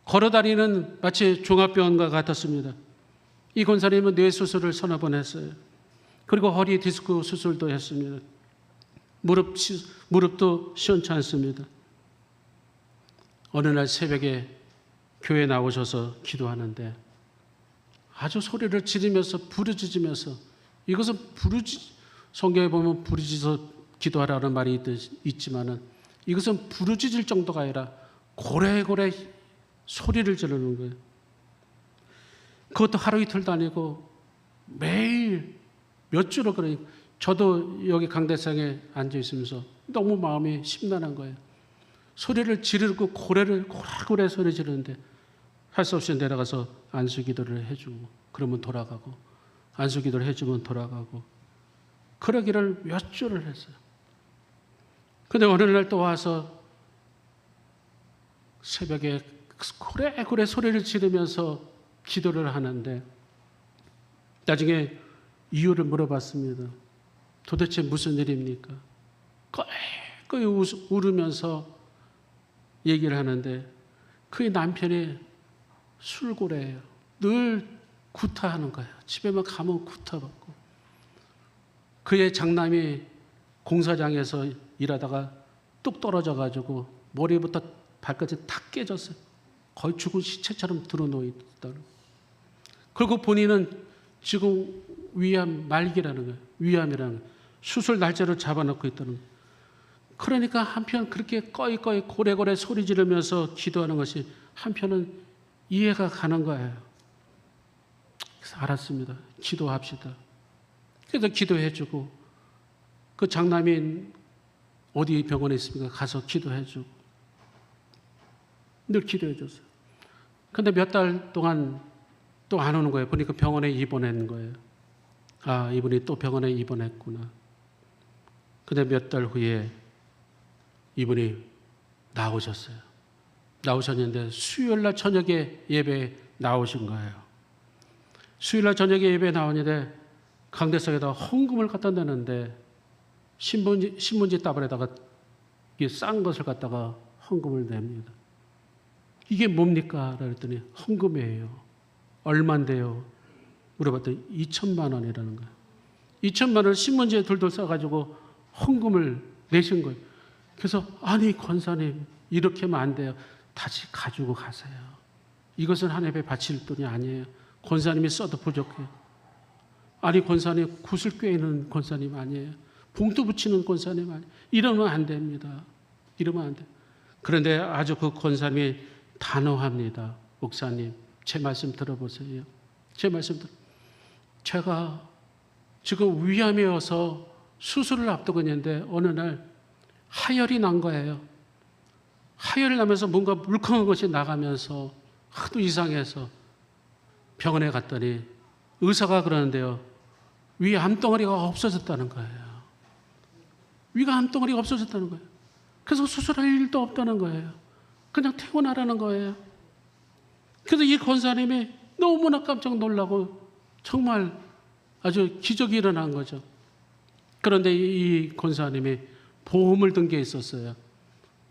걸어다니는 마치 종합병원과 같았습니다. 이 권사님은 뇌수술을 서너 번 했어요. 그리고 허리 디스크 수술도 했습니다. 무릎도 시원찮습니다. 어느 날 새벽에 교회에 나오셔서 기도하는데 아주 소리를 지르면서 부르짖으면서, 이것은 성경에 보면 부르짖어 기도하라는 말이 있지만은 이것은 부르짖을 정도가 아니라 고래고래 소리를 지르는 거예요. 그것도 하루 이틀도 아니고 매일 몇 주로. 그러니까 저도 여기 강대상에 앉아 있으면서 너무 마음이 심란한 거예요. 소리를 지르고 고래고래 소리 지르는데 할 수 없이 내려가서 안수기도를 해주고 그러면 돌아가고, 안수기도를 해주면 돌아가고, 그러기를 몇 주를 했어요. 근데 어느 날 또 와서 새벽에 고래고래 소리를 지르면서 기도를 하는데 나중에 이유를 물어봤습니다. 도대체 무슨 일입니까? 꺼이 울으면서 얘기를 하는데 그의 남편이 술고래예요. 늘 구타하는 거예요. 집에만 가면 구타받고. 그의 장남이 공사장에서 일하다가 뚝 떨어져가지고 머리부터 발까지 탁 깨졌어요. 거의 죽은 시체처럼 드러누워 있다는. 그리고 본인은 지금 위암 말기라는 거예요. 위암이라는 거예요. 수술 날짜를 잡아놓고 있다는 거예요. 그러니까 한편 그렇게 꺼이꺼이 고래고래 소리 지르면서 기도하는 것이 한편은 이해가 가는 거예요. 그래서 알았습니다. 기도합시다. 그래서 기도해주고, 그 장남이 어디 병원에 있습니까? 가서 기도해주고 늘 기도해줬어요. 그런데 몇 달 동안 또 안 오는 거예요. 보니까 병원에 입원한 거예요. 아, 이분이 또 병원에 입원했구나. 근데 몇 달 후에 이분이 나오셨어요. 나오셨는데 수요일날 저녁에 예배에 나오신 거예요. 수요일날 저녁에 예배에 나오는데 강대상에다 헌금을 갖다 내는데 신문지 따발에다가 싼 것을 갖다가 헌금을 냅니다. 이게 뭡니까? 그랬더니 헌금이에요. 얼만데요? 물어봤더니 2천만 원이라는 거예요. 2천만 원을 신문지에 둘둘 싸가지고 헌금을 내신 거예요. 그래서 아니 권사님 이렇게 하면 안 돼요. 다시 가지고 가세요. 이것은 한 해에 바칠 돈이 아니에요. 권사님이 써도 부족해요. 아니 권사님 굿을 꿰는 권사님 아니에요. 봉투 붙이는 권사님 아니에요. 이러면 안 됩니다. 이러면 안 돼요. 그런데 아주 그 권사님이 단호합니다. 목사님 제 말씀 들어보세요. 제 말씀 제가 지금 위암이 와서 수술을 앞두고 있는데 어느 날 하혈이 난 거예요. 하혈이 나면서 뭔가 물컹한 것이 나가면서 하도 이상해서 병원에 갔더니 의사가 그러는데요. 위 암덩어리가 없어졌다는 거예요. 위가 암덩어리가 없어졌다는 거예요. 그래서 수술할 일도 없다는 거예요. 그냥 퇴원하라는 거예요. 그래서 이 권사님이 너무나 깜짝 놀라고 정말 아주 기적이 일어난 거죠. 그런데 이 권사님이 보험을 든 게 있었어요.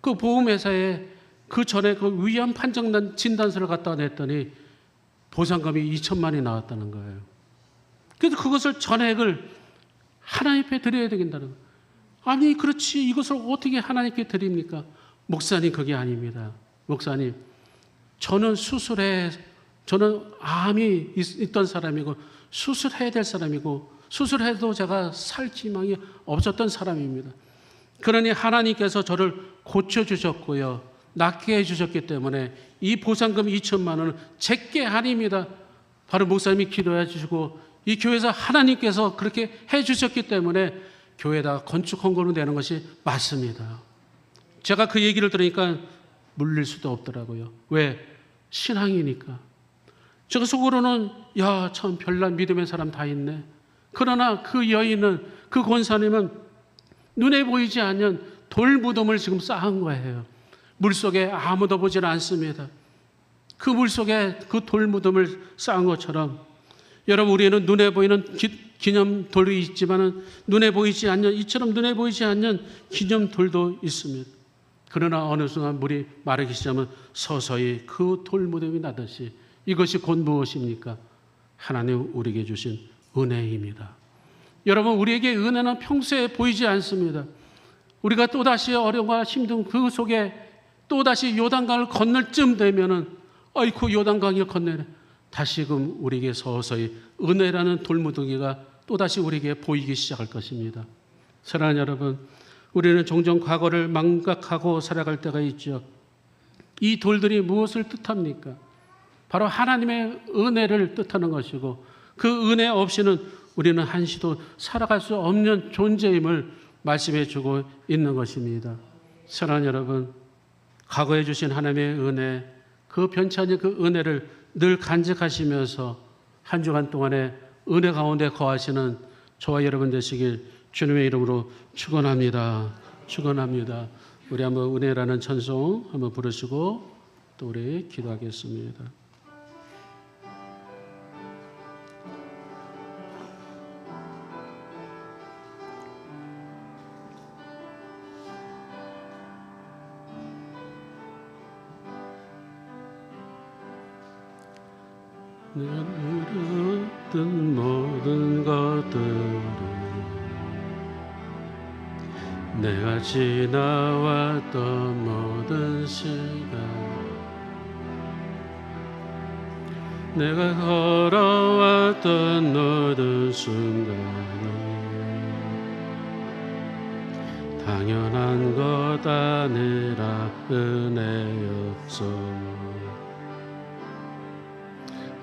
그 보험회사에 그 전에 그 위암 판정난 진단서를 갖다 냈더니 보상금이 2천만이 나왔다는 거예요. 그래서 그것을 전액을 하나님께 드려야 되겠다는 거예요. 아니 그렇지 이것을 어떻게 하나님께 드립니까? 목사님 그게 아닙니다. 목사님 저는 암이 있던 사람이고 수술해야 될 사람이고 수술해도 제가 살 희망이 없었던 사람입니다. 그러니 하나님께서 저를 고쳐주셨고요. 낫게 해주셨기 때문에 이 보상금 2천만 원은 제게 아닙니다. 바로 목사님이 기도해 주시고 이 교회에서 하나님께서 그렇게 해주셨기 때문에 교회에다가 건축 헌금을 내는 것이 맞습니다. 제가 그 얘기를 들으니까 물릴 수도 없더라고요. 왜? 신앙이니까. 제가 속으로는 야, 참 별난 믿음의 사람 다 있네. 그러나 그 여인은, 그 권사님은 눈에 보이지 않는 돌무덤을 지금 쌓은 거예요. 물속에 아무도 보지는 않습니다. 그 물속에 그 돌무덤을 쌓은 것처럼 여러분, 우리는 눈에 보이는 기념돌이 있지만 눈에 보이지 않는, 이처럼 눈에 보이지 않는 기념돌도 있습니다. 그러나 어느 순간 물이 마르기 시작하면 서서히 그 돌무덤이 나듯이 이것이 곧 무엇입니까? 하나님 우리에게 주신 은혜입니다. 여러분, 우리에게 은혜는 평소에 보이지 않습니다. 우리가 또다시 어려움과 힘든 그 속에 또다시 요단강을 건널 쯤 되면은 아이고, 요단강을 건너네. 다시금 우리에게 서서히 은혜라는 돌무더기가 또다시 우리에게 보이기 시작할 것입니다. 사랑하는 여러분, 우리는 종종 과거를 망각하고 살아갈 때가 있죠. 이 돌들이 무엇을 뜻합니까? 바로 하나님의 은혜를 뜻하는 것이고, 그 은혜 없이는 우리는 한시도 살아갈 수 없는 존재임을 말씀해 주고 있는 것입니다. 사랑하는 여러분, 과거에 주신 하나님의 은혜, 그 변치 않는 그 은혜를 늘 간직하시면서 한 주간 동안에 은혜 가운데 거하시는 저와 여러분 되시길 주님의 이름으로 축원합니다. 축원합니다. 우리 한번 은혜라는 찬송 한번 부르시고 또 우리 기도하겠습니다. 내가 누렸던 모든 것들을, 내가 지나왔던 모든 시간, 내가 걸어왔던 모든 순간이 당연한 것 아니라 은혜였어.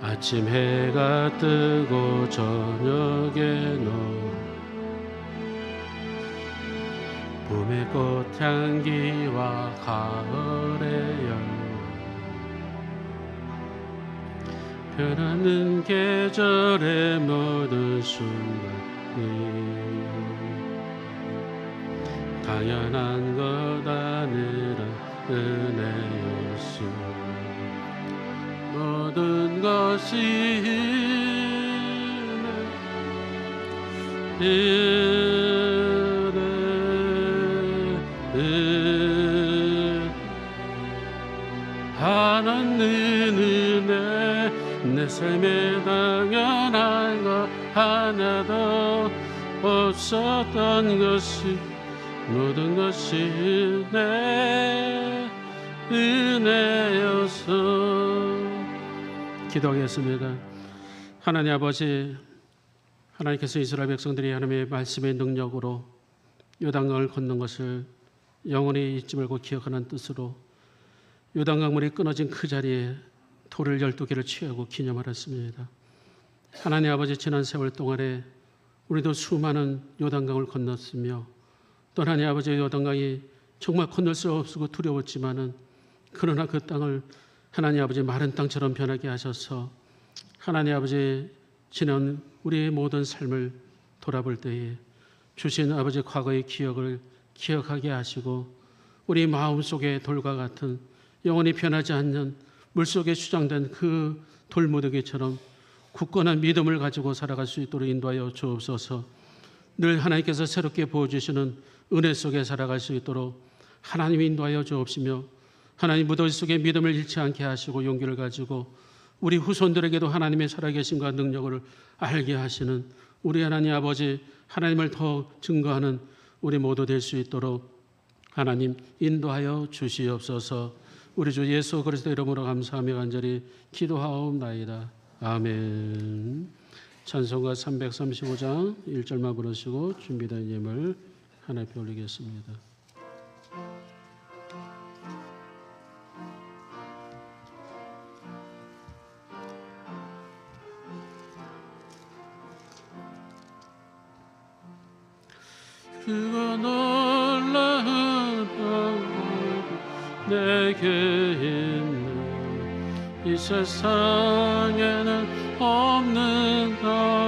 아침 해가 뜨고 저녁에 너, 봄의 꽃향기와 가을의 열매, 변하는 계절의 모든 순간이 당연한 것 아니라 은혜였어. 모든 것이 하나님 은혜, 내 삶에 당연한 것 하나도 없었던 것이, 모든 것이 내 은혜여서. 기도하겠습니다. 하나님 아버지, 하나님께서 이스라엘 백성들이 하나님의 말씀의 능력으로 요단강을 건넌 것을 영원히 잊지 말고 기억하는 뜻으로 요단강물이 끊어진 그 자리에 돌을 12개를 취하고 기념하였습니다. 하나님 아버지, 지난 세월 동안에 우리도 수많은 요단강을 건넜으며 또 하나님 아버지, 요단강이 정말 건널 수 없고 두려웠지만은 그러나 그 땅을 하나님 아버지 마른 땅처럼 변하게 하셔서 하나님 아버지 지난 우리의 모든 삶을 돌아볼 때에 주신 아버지 과거의 기억을 기억하게 하시고 우리 마음속에 돌과 같은 영원히 변하지 않는 물속에 수장된 그 돌무더기처럼 굳건한 믿음을 가지고 살아갈 수 있도록 인도하여 주옵소서. 늘 하나님께서 새롭게 보여주시는 은혜 속에 살아갈 수 있도록 하나님이 인도하여 주옵시며 하나님 무더위 속에 믿음을 잃지 않게 하시고 용기를 가지고 우리 후손들에게도 하나님의 살아계심과 능력을 알게 하시는 우리 하나님 아버지, 하나님을 더 증거하는 우리 모두 될 수 있도록 하나님 인도하여 주시옵소서. 우리 주 예수 그리스도 이름으로 감사하며 간절히 기도하옵나이다. 아멘. 찬송가 335장 1절만 부르시고 준비된 예물 하나님께 올리겠습니다. 그가 놀라운 평강 내게 있는 이 세상에는 없는가.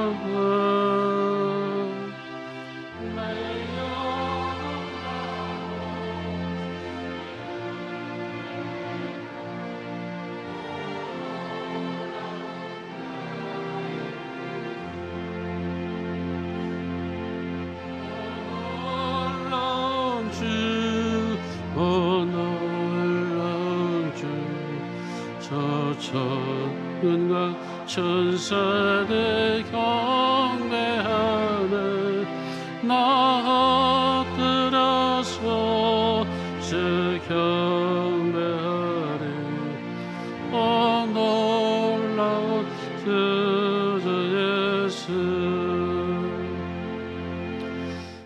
천군과 천사들 경배하네. 나 엎드려서 주 경배하리. 놀라운 주 예수.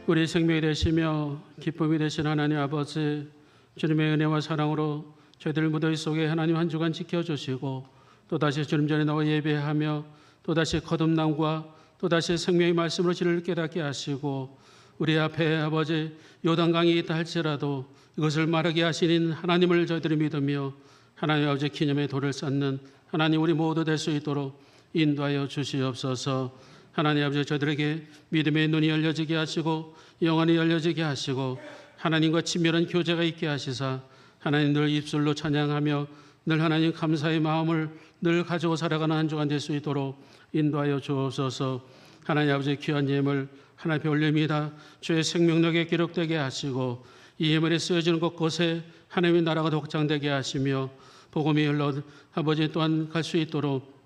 우리 생명이 되시며 기쁨이 되신 하나님 아버지, 주님의 은혜와 사랑으로 저희들 무더위 속에 하나님 한 주간 지켜주시고 또다시 주님 전에 나와 예배하며 또다시 거듭남과 또다시 생명의 말씀으로 진리를 깨닫게 하시고 우리 앞에 아버지 요단강이 있다 할지라도 이것을 마르게 하시는 하나님을 저희들이 믿으며 하나님 아버지 기념의 돌을 쌓는 하나님 우리 모두 될 수 있도록 인도하여 주시옵소서. 하나님 아버지 저희들에게 믿음의 눈이 열려지게 하시고 영안이 열려지게 하시고 하나님과 친밀한 교제가 있게 하시사 하나님 늘 입술로 찬양하며 늘 하나님 감사의 마음을 늘 가지고 살아가는 한 주간 될 수 있도록 인도하여 주옵소서. 하나님 아버지 귀한 예물 하나님 앞에 올립니다. 주의 생명력에 기록되게 하시고 이 예물에 쓰여지는 곳곳에 하나님의 나라가 확장되게 하시며 복음이 흘러 아버지 또한 갈 수 있도록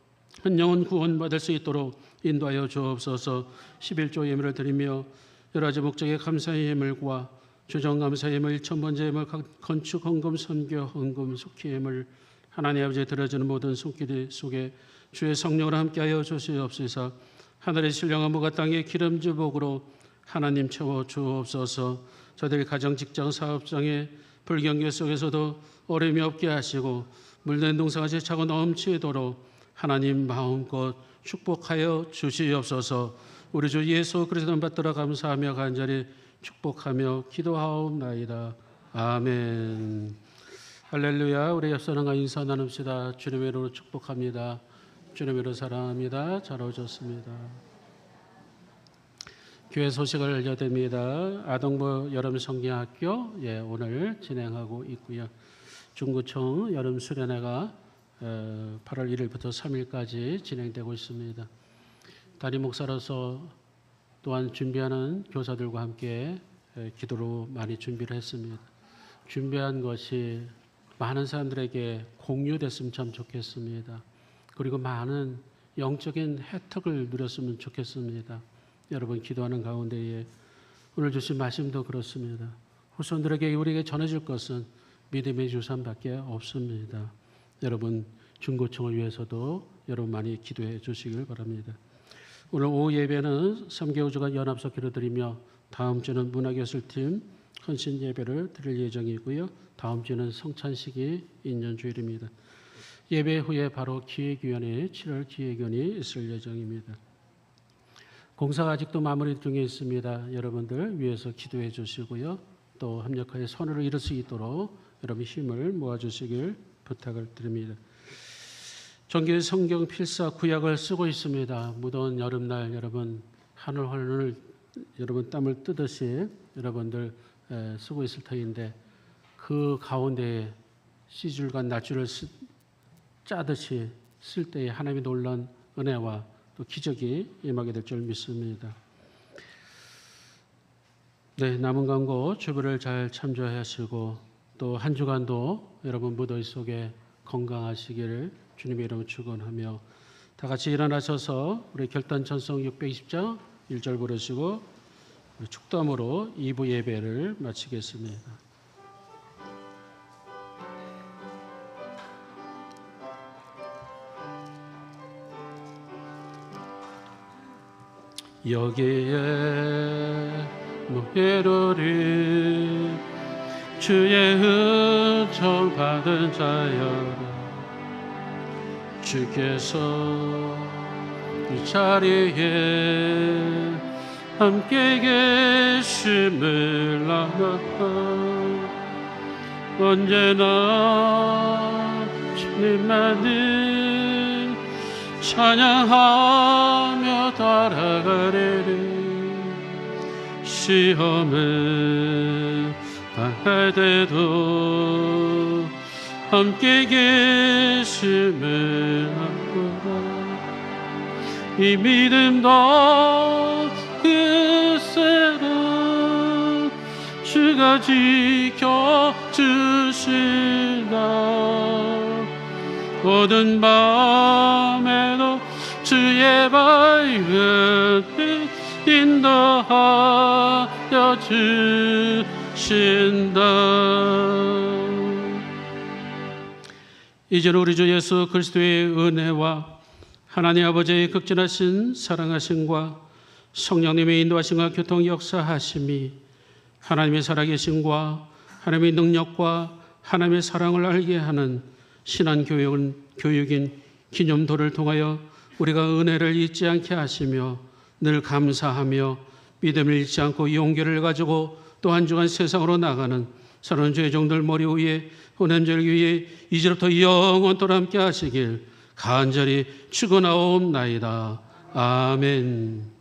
한 영혼 구원받을 수 있도록 인도하여 주옵소서. 11조 예물을 드리며 여러 가지 목적의 감사의 예물과 주정감사 예물, 1000번째 예물, 건축 헌금, 선교 헌금, 속히 예물 하나님 아버지 들어주는 모든 손길 속에 주의 성령으로 함께하여 주시옵소서. 하늘의 신령한 무가 땅의 기름진 복으로 하나님 채워 주옵소서. 저들의 가정, 직장, 사업장에 불경계 속에서도 어려움이 없게 하시고 물든 동상같이 차고 넘치도록 하나님 마음껏 축복하여 주시옵소서. 우리 주 예수 그리스도 받들어 감사하며 간절히 축복하며 기도하옵나이다. 아멘. 할렐루야. 우리 옆 사람과 인사 나눕시다. 주님의 이름으로 축복합니다. 주님의 이름으로 사랑합니다. 잘 오셨습니다. 교회 소식을 알려드립니다. 아동부 여름 성경학교 오늘 진행하고 있고요. 중구청 여름 수련회가 8월 1일부터 3일까지 진행되고 있습니다. 담임 목사로서 또한 준비하는 교사들과 함께 기도로 많이 준비를 했습니다. 준비한 것이 많은 사람들에게 공유됐으면 참 좋겠습니다. 그리고 많은 영적인 혜택을 누렸으면 좋겠습니다. 여러분 기도하는 가운데에 오늘 주신 말씀도 그렇습니다. 후손들에게 우리에게 전해줄 것은 믿음의 주산밖에 없습니다. 여러분 중고청을 위해서도 여러분 많이 기도해 주시길 바랍니다. 오늘 오후 예배는 3개월 주간 연합석 기도드리며 다음 주는 문화교술팀 헌신 예배를 드릴 예정이고요. 다음 주는 성찬식이 있는 주일입니다. 예배 후에 바로 기획위원회 7월 기획위원이 있을 예정입니다. 공사가 아직도 마무리 중에 있습니다. 여러분들 위해서 기도해 주시고요. 또 합력하여 선을 이룰 수 있도록 여러분 힘을 모아주시길 부탁을 드립니다. 정규 성경 필사 구약을 쓰고 있습니다. 무더운 여름날 여러분 하늘 여러분 땀을 뜨듯이 여러분들 쓰고 있을 터인데 그 가운데에 시줄과 낫줄을 짜듯이 쓸 때에 하나님의 놀라운 은혜와 또 기적이 임하게 될 줄 믿습니다. 네, 남은 광고 주부를 잘 참조하시고 또 한 주간도 여러분 무더위 속에 건강하시기를 주님의 이름으로 축원하며 다 같이 일어나셔서 우리 결단 찬송 620장 1절 부르시고 축도함으로 2부 예배를 마치겠습니다. 여기에 모이로리 주의 은총 받은 자여라. 주께서 이 자리에 함께 계심을 알아 언제나 주님만을 찬양하며 따라가리니 시험을 당할 때도 함께 계심을 알고라. 이 믿음도 그새로 주가 지켜주신다. 모든 밤에도 주의 밝은 빛 인도하여 주신다. 이제는 우리 주 예수 그리스도의 은혜와 하나님 아버지의 극진하신 사랑하심과 성령님의 인도하심과 교통 역사하심이 하나님의 살아계심과 하나님의 능력과 하나님의 사랑을 알게 하는 신앙교육인 기념도를 통하여 우리가 은혜를 잊지 않게 하시며 늘 감사하며 믿음을 잃지 않고 용기를 가지고 또 한 주간 세상으로 나가는 사랑하는 주의 종들 머리 위에 혼연절 위에 이제부터 영원토록 함께 하시길 간절히 축원하옵나이다. 아멘.